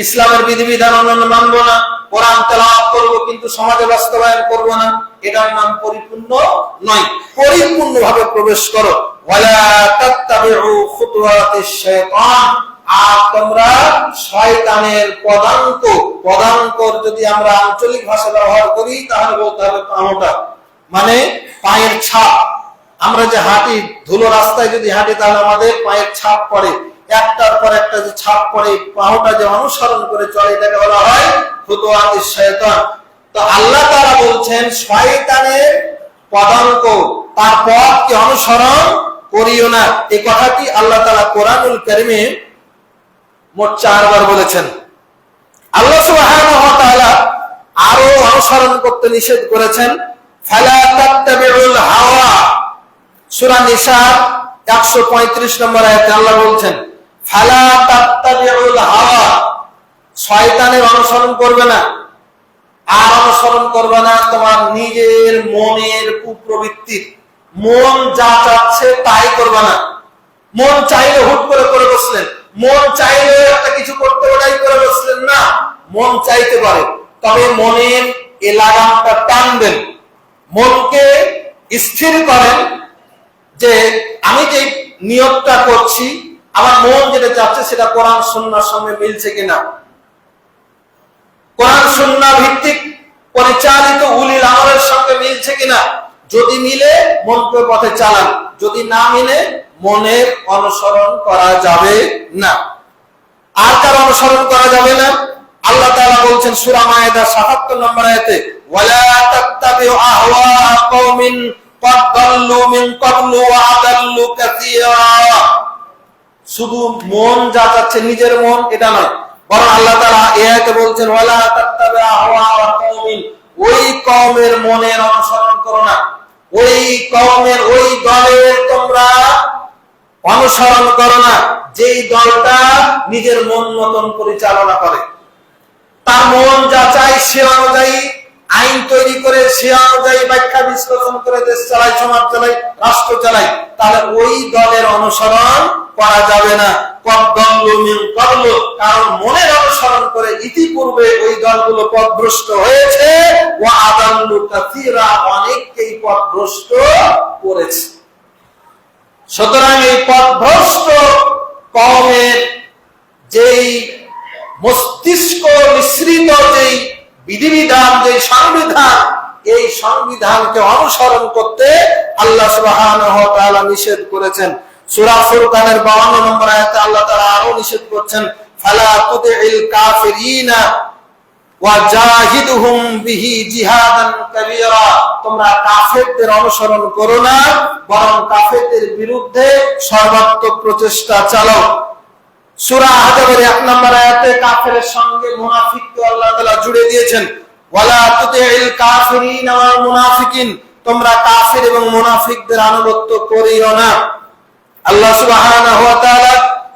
ইসলামের বিধিবিধান মানব না, কোরআন তেলাওয়াত করব কিন্তু সমাজে বাস্তবায়ন করব না, এটার নাম পরিপূর্ণ নয়। পরিপূর্ণভাবে প্রবেশ করো। ওয়ালা তাত্তাবিউ খুতুওয়াতিশ শাইতান, আর তোমরা শয়তানের পদাঙ্ক যদি আমরা আঞ্চলিক ভাষা ব্যবহার করি তাহলে বলতে হবে পাঁওটা, মানে পায়ের ছাপ। আমরা যে হাঁটি, ধুলো রাস্তায় যদি হাঁটি তাহলে আমাদের পায়ের ছাপ পড়ে, একটার পর একটা যে ছাপ পড়ে, পাঁওটা যে অনুসরণ করে চলে এটাকে বলা হয় খুতুওয়াতিশ শাইতান। তো আল্লাহ তাআলা বলছেন শয়তানের পদাঙ্ক, তার পথকে অনুসরণ করিও না। এই কথাটি আল্লাহ তাআলা কোরআনুল কারীমে মোট 4 বার বলেছেন। আল্লাহ সুবহানাহু ওয়া তাআলা আরো অনুসরণ করতে নিষেধ করেছেন, ফালা তাত্তাবিউল হাওয়া। সূরা নিসা 135 নম্বর আয়াতে আল্লাহ বলছেন, ফালা তাত্তাবিউল হাওয়া, শয়তানের অনুসরণ করবে না। আর অনুসরণ করবে না তোমার নিজের মনের কুপ্রবৃত্তির। মন যা চাচ্ছে তাই করবে না। মন চাইলে হুট করে করে বসলেন, মন চাইলে একটা কিছু করতে ওটাই করে বসলেন না। মন চাইতে পারে, তবে মনের এই লাগামটা টানবেন, মনকে স্থির করেন যে আমি যে নিয়তটা করছি আমার মন যেটা চাচ্ছে সেটা কোরআন সুন্নাহর সঙ্গে মিলছে কিনা, কোরআন সুন্নাহ ভিত্তিক পরিচালিত উলিল আমলের সঙ্গে মিলছে কিনা। যদি মিলে মনকে পথে চালান, যদি না মিলে মনের অনুসরণ করা যাবে না। আর কার অনুসরণ করা যাবে না? আল্লাহ তাআলা বলছেন সূরা মায়েদা ৭৭ নম্বর আয়াতে, ওয়ালা তাত্তাবিউ আহওয়া কওমিন ক্বাদ দাল্লু মিন ক্বাবলু ওয়া আদাল্লু কাসীরা। শুধু মন যা চাচ্ছে নিজের মন এটা নয়, বরং আল্লাহ তাআলা এই আয়াতে বলছেন ওয়ালা তাত্তাবিউ আহওয়া কওমিন, ওই কওমের মনের অনুসরণ করো না, ওই কওমের ওই দলের তোমরা অনুসরণ করো না যেই দলটা নিজের মন মতন পরিচালনা করে। তার মন যা চাই সে অনুযায়ী আইন তৈরি করে, সে অনুযায়ী ব্যাখ্যা বিশ্লেষণ করে দেশ চালায়, সমাজ চালায়, রাষ্ট্র চালায়, তাহলে ওই দলের অনুসরণ করা যাবে না। কারণ মনের অনুসরণ করে ইতিপূর্বে ওই দলগুলো পথভ্রষ্ট হয়েছে, ওয়া আদাল্লু কাসীরা, অনেককেই পথভ্রষ্ট করেছে। সুতরাং এই পথভ্রষ্ট কওমের যেই মস্তিষ্ক মিশ্রিত যেই বিধিবিধান, যে সংবিধান, এই সংবিধানকে অনুসরণ করতে আল্লাহ সুবহানাহু ওয়া তাআলা নিষেধ করেছেন। সূরা ফুরকানের 52 নম্বর আয়াতে আল্লাহ তাআলা আরো নিষেধ করছেন, ফালা তুতিল কাফিরিনা ওয়াজাহিদুহুম বিহি জিহাদান কাবীরা, তোমরা কাফেরদের অনুসরণ করো না, বরং কাফেরদের বিরুদ্ধে সর্বাত্মক প্রচেষ্টা চালাও। সূরা আহজাবের 1 নম্বর আয়াতে কাফেরের সঙ্গে মুনাফিককে আল্লাহ তাআলা জুড়ে দিয়েছেন, ওয়ালা তুতিল কাফিরিনা ওয়াল মুনাফিকিন, তোমরা কাফের এবং মুনাফিকদের আনুগত্য করিও না। আল্লাহ সুবহানাহু ওয়া তাআলা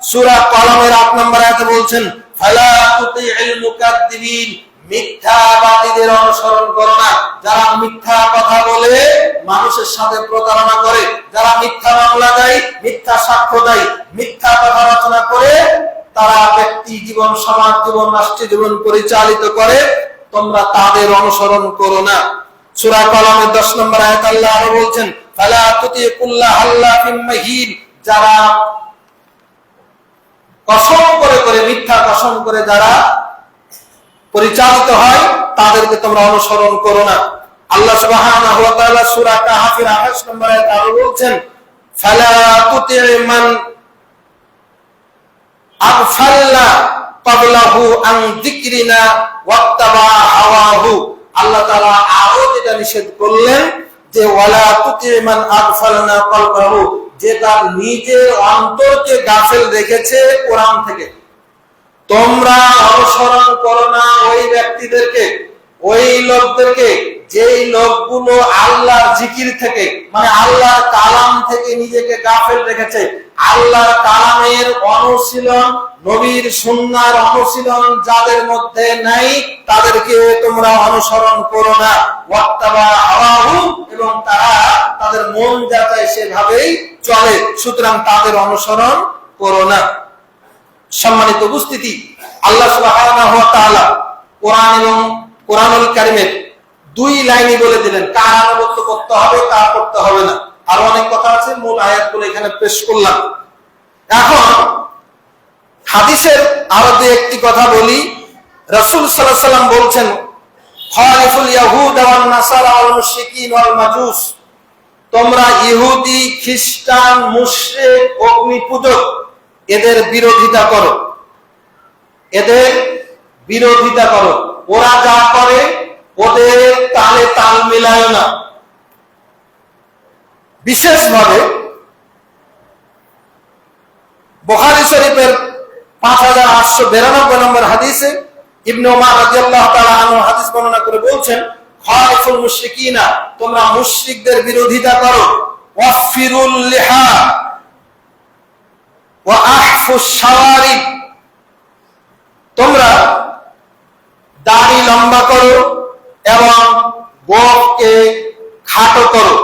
সূরা কলমের 8 নম্বর আয়াতে বলছেন, ফালা তুতিল মুকাদ্দিবিন, মিথ্যাবাদীদের অনুসরণ করো না, যারা মিথ্যা কথা বলে মানুষের সাথে প্রতারণা করে, যারা মিথ্যা মামলা দেয়, মিথ্যা সাক্ষ্য দেয়, মিথ্যা কথা রচনা করে তারা ব্যক্তি জীবন, সমাজ জীবন, রাষ্ট্র জীবন পরিচালিত করে, তোমরা তাদের অনুসরণ করো না। সূরা কলমের 10 নম্বর আয়াতে আল্লাহ আরো বলছেন, ফালা তুতি কুল্লা হাল্লাফিন মাহিন, যারা কসম করে করে, মিথ্যা কসম করে যারা পরিচালিত হয়, তাদেরকে তোমরা অনুসরণ করো না। আল্লাহ সুবহানাহু ওয়া তাআলা সূরা কাহফের 28 নম্বর আয়াতে আরো বলছেন, ফালা তুতি মান আগফালনা ক্বাবলাহু আন যিকরিনা ওয়াত্তাবা হাওয়াহু, আল্লাহ তাআলা আরো যেটা নিষেধ করলেন যে ওয়ালা তুতি মান আগফালনা ক্বালবাহু, যে তার নিজের অন্তরকে গাফেল রেখেছে কোরআন থেকে। তোমরা অনুসরণ করো না ওই ব্যক্তিদেরকে, ওই লোকদেরকে, যেই লোকগুলো আল্লাহর জিকির থেকে, মানে আল্লাহর কালাম থেকে নিজেকে গাফেল রেখেছে। আল্লাহর কালামের অনুশীলন, নবীর সুন্নাহর অনুশীলন যাদের মধ্যে নাই, তাদেরকে তোমরা অনুসরণ করো না। ওয়াত্তাবা হাওয়াহু, এবং তারা তাদের মন যা চায় সেভাবেই চলে, সুতরাং তাদের অনুসরণ করো না। সম্মানিত উপস্থিতি, আল্লাহ সুবহানাহু ওয়া তাআলা কোরআন এবং কোরআনুল কারীমের 2 লাইনই বলে দিলেন কার আনুগত্য করতে হবে, কার করতে হবে না। আরো অনেক কথা আছে, মূল আয়াতগুলো এখানে পেশ করলাম। এখন হাদিসের আরো একটি কথা বলি। রাসূল সাল্লাল্লাহু আলাইহি ওয়াসাল্লাম বলছেন, খালিফুল ইয়াহুদ ওয়ান নাসারা ওয়াল মুশরিকিন ওয়াল মাজুস, তোমরা ইহুদি, খ্রিস্টান, মুশরিক, অগ্নি পূজক এদের বিরোধিতা করো, এদের বিরোধিতা করো। ওরা যা করে ওদের তালে তাল মিলায় না। বিশেষভাবে বুখারী শরীফের 5892 নম্বর হাদিসে ইবনে ওমর রাদিয়াল্লাহু তাআলা আনহু হাদিস বর্ণনা করে বলছেন, খালিফুল মুশরিকিনা, তোমরা মুশরিকদের বিরোধিতা করো, ওয়াফিরুল লিহা ওয়া আহফুশ শাওয়ারিব, তোমরা দাড়ি লম্বা করো এবং গোঁফকে খাটো করো।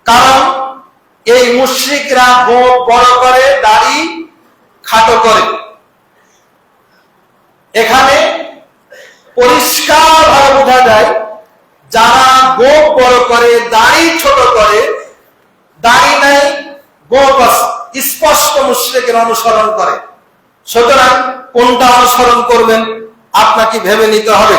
কারণ এই মুশরিকরা গোঁফ বড় করে, দাড়ি খাটো করে। এখানে পরিষ্কারভাবে বোঝা যায় যারা গোঁফ বড় করে, দাড়ি ছোট করে, দাড়ি নাই গোঁফ আছে, স্পষ্ট মুশরিকের অনুসরণ করে। সুতরাং কোনটা অনুসরণ করবেন আপনাকে ভেবে নিতে হবে।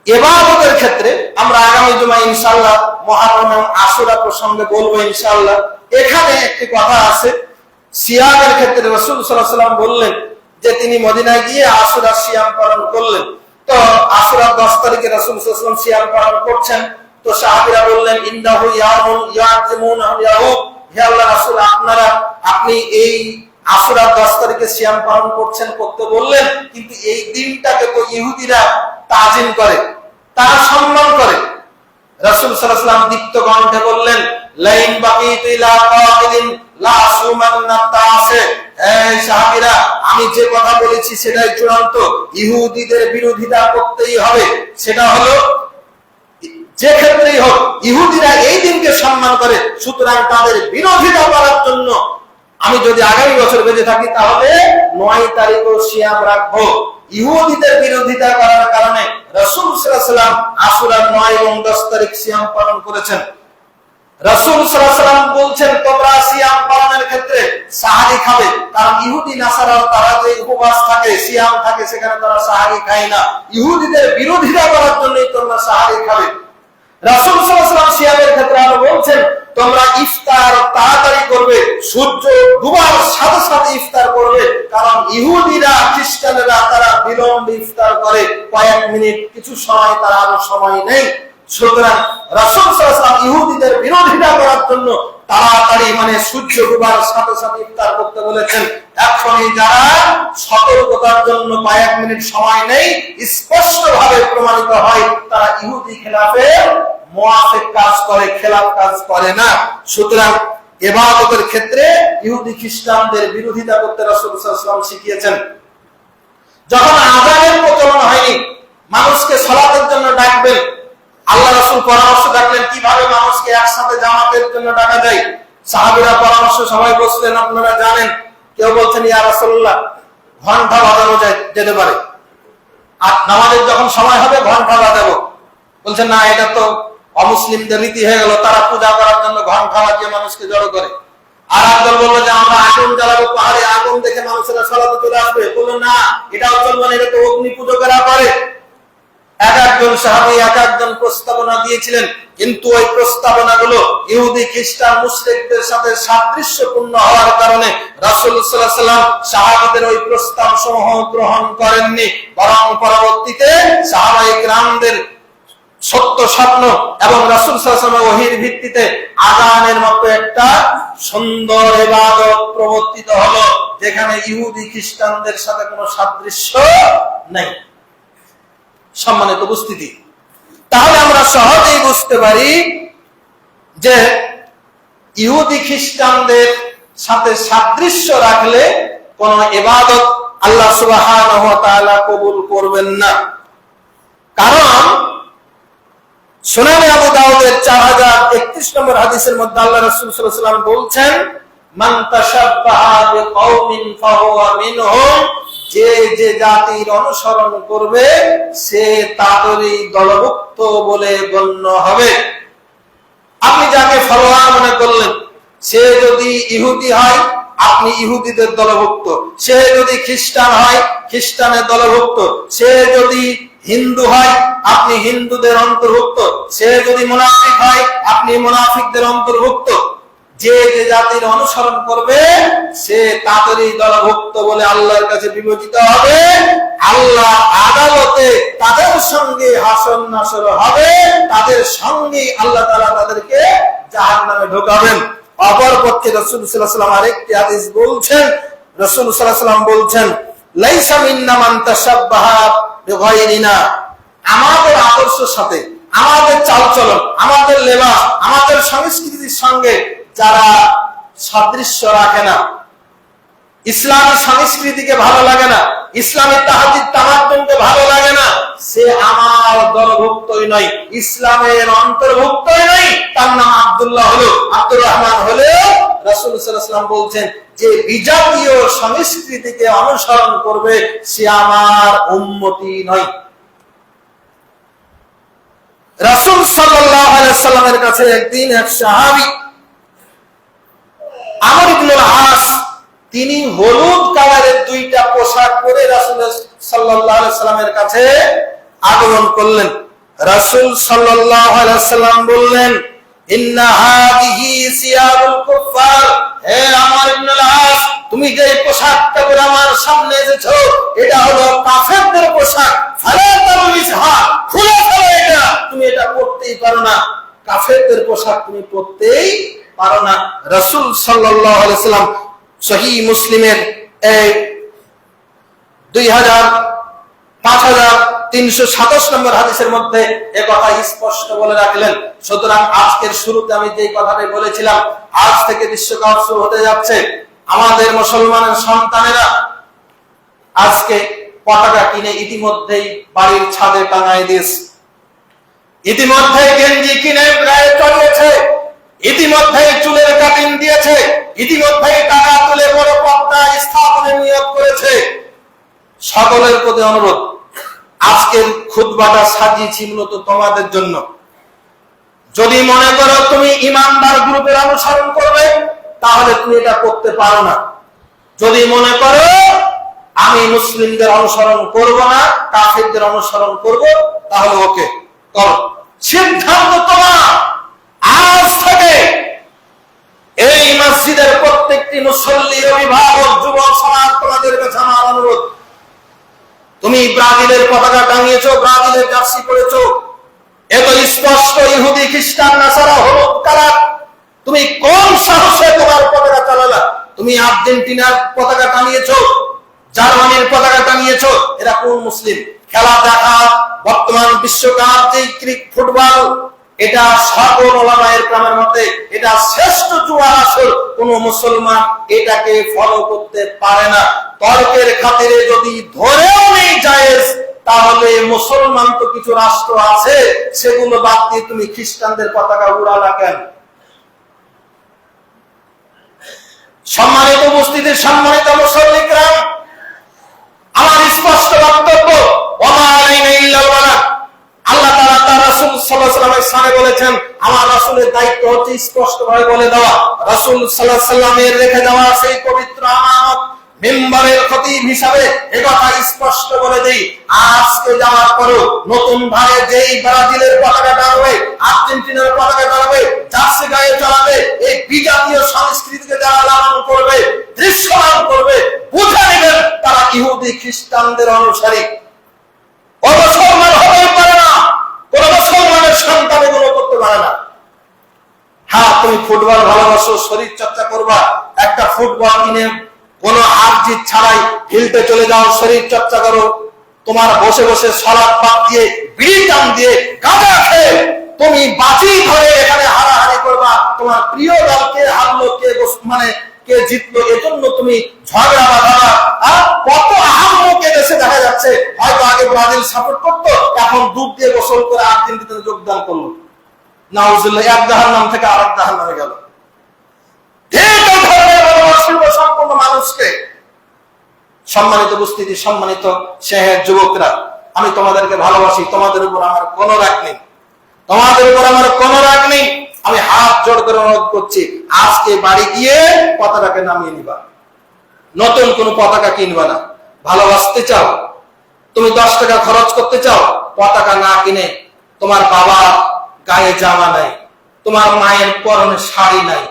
ইবাদতের ক্ষেত্রে আমরা আগামী জুমায় ইনশাআল্লাহ মুহররম এবং আশুরা প্রসঙ্গে বলবো ইনশাআল্লাহ। এখানে একটি কথা আছে, সিয়ামের ক্ষেত্রে রাসূল সাল্লাল্লাহু আলাইহি ওয়াসাল্লাম বললেন যে তিনি মদিনায় গিয়ে আশুরা সিয়াম পালন করলেন। তো আশুরা 10 তারিখে রাসূল সাল্লাল্লাহু আলাইহি ওয়াসাল্লাম সিয়াম পালন করছেন। তো সাহাবীরা বললেন, ইন্নাহু ইয়াউমুন ইয়াজিমুনাহু ইয়াউম, হে আল্লাহর রাসূল, আপনি এই আশুরা 10 তারিখে সিয়াম পালন করছেন, করতে বললেন, কিন্তু এই দিনটাকে তো ইহুদিরা তাজিম করে, তারা সম্মান করে। রাসূল সাল্লাল্লাহু আলাইহি ওয়াসাল্লাম দীপ্ত কণ্ঠে বললেন, লাইন বাকিতু ইলা কাদিন লা সুমান্না তাসে, এই সাহাবীরা, আমি যে কথা বলেছি সেটাই চূড়ান্ত, ইহুদিদের বিরোধিতা করতেই হবে। সেটা হলো যে ক্ষেত্রেই হোক ইহুদিরা এই দিনকে সম্মান করে, সুতরাং তাদের বিরোধিতা করার জন্য আমি যদি আগামী বছর বেঁচে থাকি তাহলে 9 তারিখও সিয়াম রাখবো। ইহুদিদের বিরোধিতা করার কারণে রাসূল সাল্লাল্লাহু আলাইহি ওয়াসাল্লাম আশুরা 9 এবং 10 তারিখ সিয়াম পালন করেছেন। রাসূল সাল্লাল্লাহু আলাইহি ওয়াসাল্লাম বলছেন, তোমরা সিয়াম পালনের ক্ষেত্রে সাহারি খাবে, কারণ ইহুদি নাসারা তারা যে উপবাস থাকে, সিয়াম থাকে, সেখানে তারা সাহারি খায় না। ইহুদিদের বিরোধিতা করার জন্যই তোমরা সাহারি খাবে। রাসূল সাল্লাল্লাহু আলাইহি ওয়াসাল্লাম সিয়ামের ক্ষেত্রে আরো বলছেন, তোমরা ইফতার তাড়াতাড়ি করবে, সূর্য ডুবার সাথে সাথে ইফতার করবে, কারণ ইহুদিরা খ্রিস্টানেরা তারা বিলম্বে ইফতার করে, কয়েক মিনিট কিছু সময়, তারা আরো সময় নেই। সুতরাং রাসূল সাল্লাল্লাহু আলাইহি ওয়াসাল্লাম ইহুদিদের বিরোধিতা করার জন্য তাড়াতাড়ি মানে সূর্য ডুবার সাথে সাথে ইফতার করতে বলেছেন। এখনই যারা সতর্কতার জন্য কয়েক মিনিট সময় নেই, স্পষ্ট ভাবে প্রমাণিত হয় তারা ইহুদি খেলাফের মুআফিক কাজ করে, খেলাফ কাজ করে না। সুতরাং ইবাদতের ক্ষেত্রে ইহুদি খ্রিস্টানদের বিরোধিতা করতে রাসূল সাল্লাল্লাহু আলাইহি ওয়াসাল্লাম শিখিয়েছেন। যখন আযানের প্রচলন হয়নি, মানুষকে সালাতের জন্য ডাকবেন, আল্লাহ রাসূল পরামর্শ ডাকলেন কিভাবে মানুষকে একসাথে জামাতের জন্য ডাকা যায়। সাহাবীরা পরামর্শ সবাই বসলেন, আপনারা জানেন, কেউ বলছেন ইয়া রাসূলুল্লাহ ঘন্টা বাজানো যেতে পারে, আর নামাজের যখন সময় হবে ঘন্টা বাজাবো। বলছেন না, এটা তো অমুসলিমদের রীতি হয়ে গেল, তারা পূজা করার জন্য ঘন্টা বাজিয়ে মানুষকে জড়ো করে। আর একদল বললো যে আমরা আগুন জ্বালাবো, পাহাড়ে আগুন দেখে মানুষেরা সালাতে চলে আসবে। বললেন না, এটাও চলবে না, এটা তো অগ্নি পূজকেরা করে। এক একজন সাহাবী এক একজন প্রস্তাবনা দিয়েছিলেন, কিন্তু ওই প্রস্তাবনাগুলো ইহুদি খ্রিস্টান মুশরিকদের সাথে সাদৃশ্যপূর্ণ হওয়ার কারণে রাসূল সাল্লাল্লাহু আলাইহি ওয়াসাল্লাম সাহাবীদের ওই প্রস্তাব সমূহ গ্রহণ করেননি, বরং পরবর্তীতে সাহাবায়ে কিরামদের সত্য স্বপ্ন এবং রাসূল সাল্লাল্লাহু আলাইহি ওয়াসাল্লামের ওহীর ভিত্তিতে আযানের মতো একটা সুন্দর ইবাদত প্রবর্তিত হলো, যেখানে ইহুদি খ্রিস্টানদের সাথে কোনো সাদৃশ্য নেই। সম্মানিত উপস্থিতি, তাহলে আমরা সহজেই বুঝতে পারি যে ইহুদি খ্রিস্টানদের সাথে সাদৃশ্য রাখলে কোন ইবাদত আল্লাহ সুবহানাহু ওয়া তাআলা কবুল করবেন না। কারণ সুনানে আবু দাউদের 4031 নম্বর হাদিসের মধ্যে আল্লাহ রাসূল সাল্লাল্লাহু আলাইহি ওয়াসাল্লাম বলছেন, মান তাশাব্বাহা বিকাওমিন ফাহুয়া মিনহুম, যে যে জাতির অনুসরণ করবে সে তাদেরই দলভুক্ত বলে গণ্য হবে। আপনি যাকে ফলোয়ার মনে করলেন, সে যদি ইহুদি হয় আপনি ইহুদিদের দলভুক্ত, সে যদি খ্রিস্টান হয় খ্রিস্টানের দলভুক্ত, সে যদি হিন্দু হয় আপনি হিন্দুদের অন্তর্ভুক্ত, সে যদি মুনাফিক হয় আপনি মুনাফিকদের অন্তর্ভুক্ত। যে যে জাতির অনুসরণ করবে সে তাদেরই দলভুক্ত বলে আল্লাহর কাছে বিবেচিত হবে। আল্লাহ আদালতে তাদের সঙ্গে হাসর নাসর হবে, তাদের সঙ্গে আল্লাহ তাআলা তাদেরকে জাহান্নামে ঢোকাবেন। অপরপক্ষে রাসূল সাল্লাল্লাহু আলাইহি ওয়াসাল্লাম আরেকটি হাদিস বলছেন, রাসূল সাল্লাল্লাহু আলাইহি ওয়াসাল্লাম বলছেন, লাইসা মিন্না মান তাশাব্বাহা বিগায়রিনা, আমাদের আদর্শের সাথে, আমাদের চালচলন, আমাদের লেবাস, আমাদের সংস্কৃতির সঙ্গে যারা সাদৃশ্য রাখে না, ইসলামী সংস্কৃতিকে ভালো লাগে না, ইসলামী তাহাজ্জুদ তামাদ্দুনকে ভালো লাগে না, সে আমার দলভুক্তই নয়, ইসলামের অন্তর্ভুক্তই নয়। তার নাম আব্দুল্লাহ হলো, আব্দুর রহমান হলো, রাসূল সাল্লাল্লাহু আলাইহি ওয়াসাল্লাম বলছেন যে বিজাতীয় সংস্কৃতিকে অনুসরণ করবে সে আমার উম্মতি নয়। রাসূল সাল্লাল্লাহু আলাইহি ওয়াসাল্লামের কাছে একদিন এক সাহাবী আমর ইবনে আস, তিনি হলুদ কালারের দুইটা পোশাক পরে রাসূল সাল্লাল্লাহু আলাইহি ওয়াসাল্লামের কাছে আগমন করলেন। রাসূল সাল্লাল্লাহু আলাইহি ওয়াসাল্লাম বললেন, ইন্না হাদিহি সিয়াবুল কুফার, হে আমর ইবনে আস, তুমি যে পোশাকটা পরে আমার সামনে এসেছো এটা হলো কাফেরদের পোশাক, ফালা তালবিসহা, খুলে ফেলো এটা, তুমি এটা পরতেই পারো না, কাফেরদের পোশাক তুমি পরতেই পারো না। রাসূল সাল্লাল্লাহু আলাইহি ওয়াসাল্লাম সহিহ মুসলিমের 5327 নম্বর হাদিসের মধ্যে এই কথা স্পষ্ট বলে রাখলেন। সুতরাং আজকের শুরুতে আমি যে কথাটাই বলেছিলাম, আজ থেকে বিশ্বকাপ শুরু হতে যাচ্ছে, আমাদের মুসলমানের সন্তানেরা আজকে পতাকা কিনে ইতিমধ্যেই বাড়ির ছাদে টাঙায় দিয়েছে, ইতিমধ্যে গেঞ্জি কিনে গায়ে চড়িয়েছে, ইতিমধ্যে চুলের কাটিং দিয়েছে, ইতিমধ্যে টাকা তুলে বড় পর্দা স্থাপনে নিয়োগ করেছে। সকলের প্রতি অনুরোধ, আজকের খুতবাটা সাজিয়েছি মূলত তোমাদের জন্য। যদি মনে করো তুমি ইমানদার গ্রুপের অনুসরণ করবে তাহলে তুমি এটা করতে পারো না। যদি মনে করো আমি মুসলিমদের অনুসরণ করব না, কাফেরদের অনুসরণ করব, তাহলে ওকে করো, সিদ্ধান্ত তোমার। আজ থেকে এই মসজিদের প্রত্যেকটি মুসল্লি, অভিভাবক, যুবক সমাজ, তোমাদের কাছে আমার অনুরোধ, তুমি ব্রাজিলের পতাকা টাঙিয়েছো, ব্রাজিলের জার্সি পরেছো, এত স্পষ্ট ইহুদি, খ্রিস্টান, নাসারা, হলুদ কালার, তুমি কোন সাহসে তোমার পতাকা চালালা? তুমি আর্জেন্টিনার পতাকা টাঙিয়েছো, জার্মানির পতাকা টাঙিয়েছো, এরা কোন মুসলিম? খেলা দেখা, বর্তমান বিশ্বকাপ, যে ফুটবল, এটা সকল ওলামায়ে কেরামের মতে এটা শ্রেষ্ঠ জুয়া আসর, কোন মুসলমান এটাকে ফলো করতে পারে না। তর্কের খাতিরে যদি ধরেও নেই জায়েজ, তাহলে মুসলমান তো কিছু রাষ্ট্র আছে, সেগুলো বাদ দিয়ে তুমি খ্রিস্টানদের পতাকা উড়ালা কেন? সম্মানিত উপস্থিতি, সম্মানিত মুসল্লি কেরাম, আমার স্পষ্ট বক্তব্য, ওমা আলাইনা ইল্লাল বালাগ। আল্লাহ তাআলা তার রাসূল সাল্লাল্লাহু আলাইহি ওয়াসাল্লামের সামনে বলেছেন, আমার রাসূলের দায়িত্ব হচ্ছে স্পষ্টভাবে বলে দেওয়া। রাসূল সাল্লাল্লাহু আলাইহি ওয়াসাল্লামের রেখে দেওয়া সেই পবিত্র আমানত, মিম্বরের খতিব হিসাবে একথা স্পষ্ট বলে দেই। আজকে যাওয়ার পরও নতুন ভাবে যেই ব্রাজিলের পতাকা টাঙাবে, আর্জেন্টিনার পতাকা টাঙাবে, জার্সি গায়ে চালাবে, এই বিজাতীয় সংস্কৃতিকে যারা লালন করবে, দৃশ্যমান করবে, বুঝে নেবেন তারা ইহুদি খ্রিস্টানদের অনুসারী। কোন মুসলমান হতেই পারে না, কোন মুসলমানের সন্তান এগুলো করতে পারে না। হ্যাঁ, তুমি ফুটবল ভালোবাসো, শরীর চর্চা করবা, একটা ফুটবল কিনে কোন হার জিত ছাড়াই ফিল্ডে চলে যাও, শরীর চর্চা করো। তোমার বসে বসে সালাত বাদ দিয়ে, বিড়ি টান দিয়ে, গাঁজা খেয়ে তুমি বাজি ধরে এখানে হারাহারি করবা, তোমার প্রিয় দলকে হারলো, কে জিতলো, এজন্য তুমি ঝগড়া বাঁধাবা। আর কত আহাম্মকে দেশে দেখা যাচ্ছে, হয়তো আগে ব্রাজিল সাপোর্ট করতো, এখন দুধ দিয়ে গোসল করে আর্জেন্টিনাতে যোগদান করলো। নাউজুবিল্লাহ, এক জাহান্নাম থেকে আরেক জাহান্নামে গেল। সম্পূর্ণ মানুষকে। সম্মানিত উপস্থিতি, সম্মানিত শেহের যুবকরা, আমি তোমাদেরকে ভালোবাসি, তোমাদের উপর আমার কোনো রাগ নেই, তোমাদের উপর আমার কোনো রাগ নেই। আমি হাত জোড় করে অনুরোধ করছি, আজকে বাড়ি গিয়ে পতাকাকে নামিয়ে নিবা, নতুন কোন পতাকা কিনবা না। ভালোবাসতে চাও, তুমি 10 টাকা খরচ করতে চাও, পতাকা না কিনে, তোমার বাবা গায়ে জামা নাই, তোমার মায়ের পরনে শাড়ি নাই,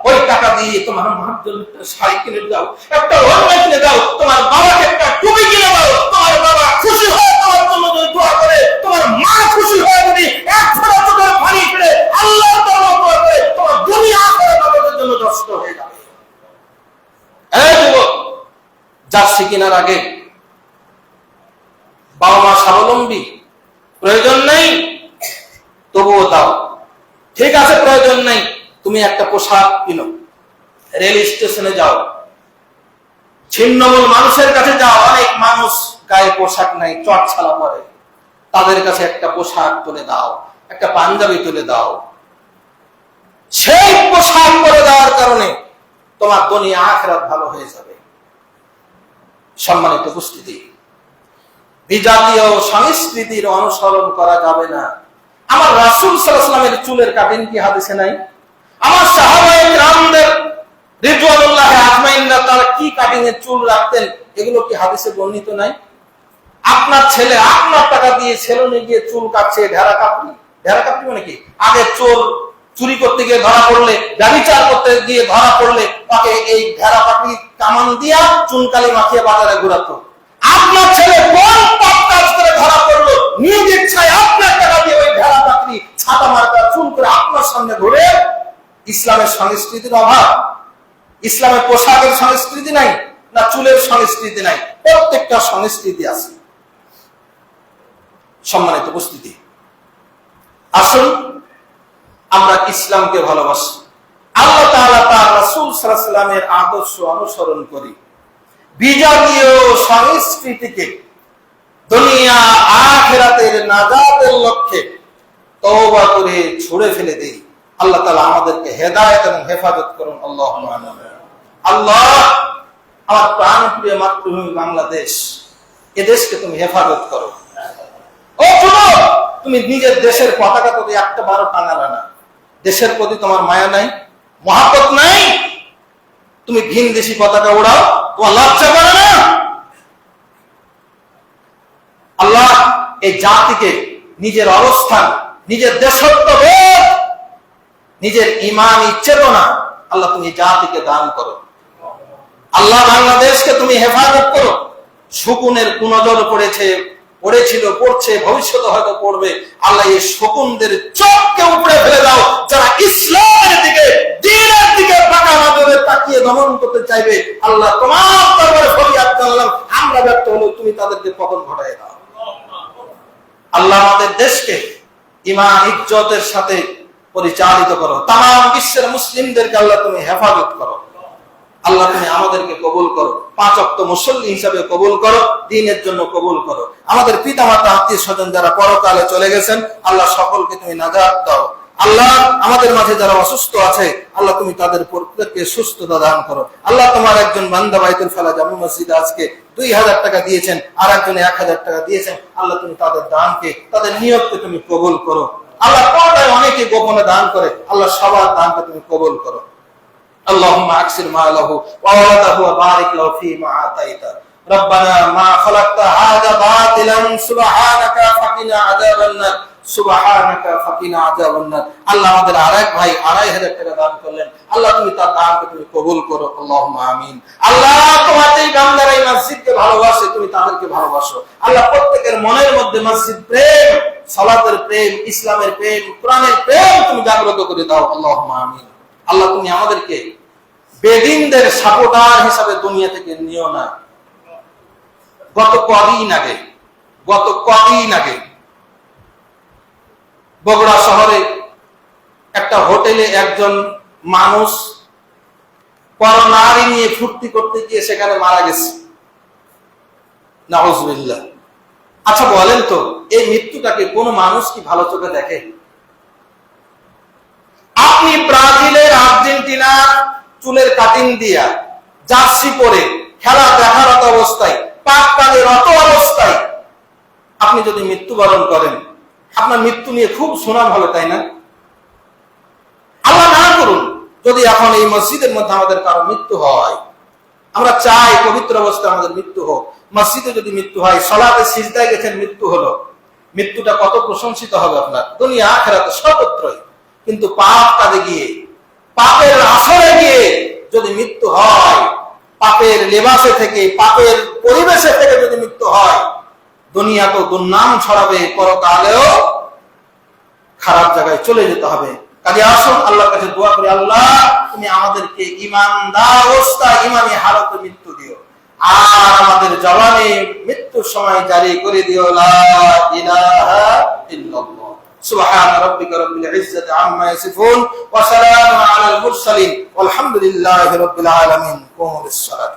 ওই টাকা দিয়ে তোমার মার জন্য একটা শাড়ি কিনে দাও, একটা ওড়না কিনে দাও, তোমার বাবাকে একটা টুপি কিনে দাও। তোমার বাবা খুশি হয় তোমার জন্য যদি দোয়া করে, তোমার মা খুশি হয় যদি এক ফোঁটা চোখের পানি ফেলে আল্লাহর জন্য দোয়া করে, তোমার দুনিয়া আখিরাত তাদের জন্য নষ্ট হয়ে যাবে। এই যুবক, জার্সি কেনার আগে বাবা মা স্বাবলম্বী, প্রয়োজন নেই, তবুও দাও। ঠিক আছে, প্রয়োজন নেই, তুমি একটা পোশাক কিনো, রেল স্টেশনে যাও, ছিন্নমূল মানুষের কাছে যাও, অনেক মানুষ গায়ে পোশাক নাই, চট ছালা পরে, তাদের কাছে একটা পোশাক তুলে দাও, একটা পাঞ্জাবি তুলে দাও। সেই পোশাক পরে দেওয়ার কারণে তোমার দুনিয়া আখিরাত ভালো হয়ে যাবে। সম্মানিত উপস্থিতি, বিজাতীয় সংস্কৃতির অনুসরণ করা যাবে না। আমার রাসূল সাল্লাল্লাহু আলাইহি ওয়াসাল্লামের চুলের কাটিং কি হাদিসে নাই? আমার সাহাবায়ে কেরামদের রিদওয়ানুল্লাহ আজমাইনরা তারা কি কাটিং এর চুল রাখতেন, এগুলো কি হাদিসে বর্ণিত নাই? আপনার ছেলে আপনার টাকা দিয়ে সেলুনে গিয়ে চুল কাটছে, ঢেরা কাপড়ি। ঢেরা কাপড়ি মানে কি? আগে চোর চুরি করতে গিয়ে ধরা পড়লে, ব্যভিচার করতে গিয়ে ধরা পড়লে তাকে এই ঢেরা কাপড়ি কামান দিয়া চুনকালি মাখিয়ে বাজারে ঘোরাতো। আপনার ছেলে কোন পাপ কাজ করে ধরা পড়লো, নিজ ইচ্ছায় আপনার টাকা দিয়ে ওই ঢেরা কাপড়ি ছাতা মার্কা চুল করে আপনার সামনে ঘুরে। ইসলামের সংস্কৃতির অভাব, ইসলামের পোশাকের সংস্কৃতি নাই, না চুলের সংস্কৃতি নাই, প্রত্যেকটা সংস্কৃতি আছে। সম্মানিত উপস্থিতি, আসুন আমরা ইসলামকে ভালোবাসি, আল্লাহ তাআলা তার রাসূল সাল্লাল্লাহু আলাইহি ওয়াসাল্লামের আদর্শ অনুসরণ করি, বিজাতীয় সংস্কৃতিকে দুনিয়া আখিরাতের নাজাতের লক্ষ্যে তওবা করে ছুঁড়ে ফেলে দেই। আল্লাহ তাআলা আমাদেরকে হেদায়েত এবং হেফাজত করুন। আল্লাহুম্মা আমিন। আল্লাহ, আমার প্রাণপ্রিয় মাতৃভূমি বাংলাদেশ, এ দেশকে তুমি হেফাজত করো। ও যুবক, তুমি নিজের দেশের পতাকা তো একটা বারো টাঙালা না, দেশের প্রতি তোমার মায়া নাই, মহাব্বত নাই, তুমি ভিন দেশি পতাকা উড়াও, তোমার লজ্জা করে না? আল্লাহ এই জাতিকে নিজের অবস্থান, নিজের দেশত্ববোধ, নিজের ঈমানী চেতনা আল্লাহ তুমি জাতিকে দান করো। আল্লাহ বাংলাদেশকে তুমি হেফাজত করো। শকুনের কুনজর পড়েছিল, পড়ছে, ভবিষ্যতে হয়তো পড়বে। আল্লাহ এই শকুনদের চোখকে উপড়ে ফেলে দাও, যারা ইসলামের দিকে, দ্বীনের দিকে পাকা নজরে তাকিয়ে দমন করতে চাইবে। আল্লাহ তোমার দরবারে ফরিয়াদ জানালাম, আমরা ব্যর্থ হলেও তুমি তাদেরকে পতন ঘটায় দাও। আল্লাহ আমাদের দেশকে ঈমান ইজ্জতের সাথে পরিচালিত করো। তামাম বিশ্বের মুসলিমদেরকে আল্লাহ তুমি হেফাজত করো। আল্লাহ তুমি আমাদেরকে কবুল করো, 5 ওয়াক্ত মুসল্লি হিসাবে কবুল করো, দ্বীনের জন্য কবুল করো। আমাদের পিতামাতা, আত্মীয় স্বজন যারা পরকালে চলে গেছেন, আল্লাহ সকলকে তুমি নাজাত দাও। আল্লাহ আমাদের মাঝে যারা অসুস্থ আছে, আল্লাহ তুমি তাদের প্রত্যেককে সুস্থতা দান করো। আল্লাহ তোমার একজন বান্দা বাইতুল ফালা জামে মসজিদে আজকে 2000 টাকা দিয়েছেন, আর একজনে 1000 টাকা দিয়েছেন। আল্লাহ তুমি তাদের দানকে, তাদের নিয়তকে তুমি কবুল করো। আল্লাহ পর্দায় অনেকে গোপনে দান করে, আল্লাহ সবার দানকে তুমি কবুল করো। اللهم اكثر ماله وولده وبارك له فيما اعطيت ربنا ما خلقت هذا باطلا سبحانك فقنا عذاب النار সুবহানাকা ফাকিনা আযাবান নার। আল্লাহ আমাদের আরেক ভাই 2500 টাকা দান করলেন, আল্লাহ তুমি তার দানকে তুমি কবুল করো। আল্লাহুম্মা আমিন। আল্লাহ তোমার এই বান্দারা এই মসজিদকে ভালোবাসে, তুমি তাদেরকে ভালোবাসো। আল্লাহ প্রত্যেকের মনের মধ্যে মসজিদ প্রেম, সালাতের প্রেম, ইসলামের প্রেম, কোরআনের প্রেম তুমি জাগ্রত করে দাও। আল্লাহুম্মা আমিন। আল্লাহ তুমি আমাদেরকে বেদিনদের সাপোর্টার হিসাবে দুনিয়া থেকে নিও না। গত কদিন আগে বগুড়া শহরে একটা হোটেলে একজন মানুষ পরনারী নিয়ে ফুর্তি করতে গিয়ে সেখানে মারা গেছে। নাউজুবিল্লাহ। আচ্ছা বলেন তো, এই মৃত্যুটাকে কোন মানুষ কি ভালো চোখে দেখে? আপনি ব্রাজিলের, আর্জেন্টিনার চুলের কাটিং দিয়া, জার্সি পরে, খেলা দেখারত অবস্থায়, পাক কালেরত অবস্থায় আপনি যদি মৃত্যুবরণ করেন, আপনার মৃত্যু নিয়ে খুব সুনাম হবে, তাই না? আল্লাহ না করুন যদি এখন এই মসজিদের মধ্যে আমাদের কারো মৃত্যু হয়। আমরা চাই পবিত্র অবস্থায় আমাদের মৃত্যু হোক। মসজিদে যদি মৃত্যু হয়, সালাতে সিজদায় গেছেন, মৃত্যু হলো, মৃত্যুটা কত প্রশংসিত হবে আপনার দুনিয়া আখিরাতে সর্বত্রই। কিন্তু পাপ কাজে গিয়ে, পাপের আসরে গিয়ে যদি মৃত্যু হয়, পাপের লেবাসে থেকে, পাপের পরিবেশে থেকে যদি মৃত্যু হয়, দুনিয়া তো দুর্নাম ছড়াবে, পরকালেও খারাপ জায়গায় চলে যেতে হবে। কাজে আসুন আল্লাহর কাছে দোয়া করি, আল্লাহ তুমি আমাদেরকে ঈমানদার অবস্থায়, ঈমানী হালতে মৃত্যু দিও, আর আমাদের জবানে মৃত্যুর সময় জারি করে দিও লা ইলাহা ইল্লাল্লাহ। সুবহান রাব্বিকা রাব্বিল ইজ্জাতি আম্মা ইয়াসিফুন ওয়া সালামুন আলাল মুরসালিন ওয়ালহামদুলিল্লাহি রাব্বিল আলামিন। কুমু বিস সালাত।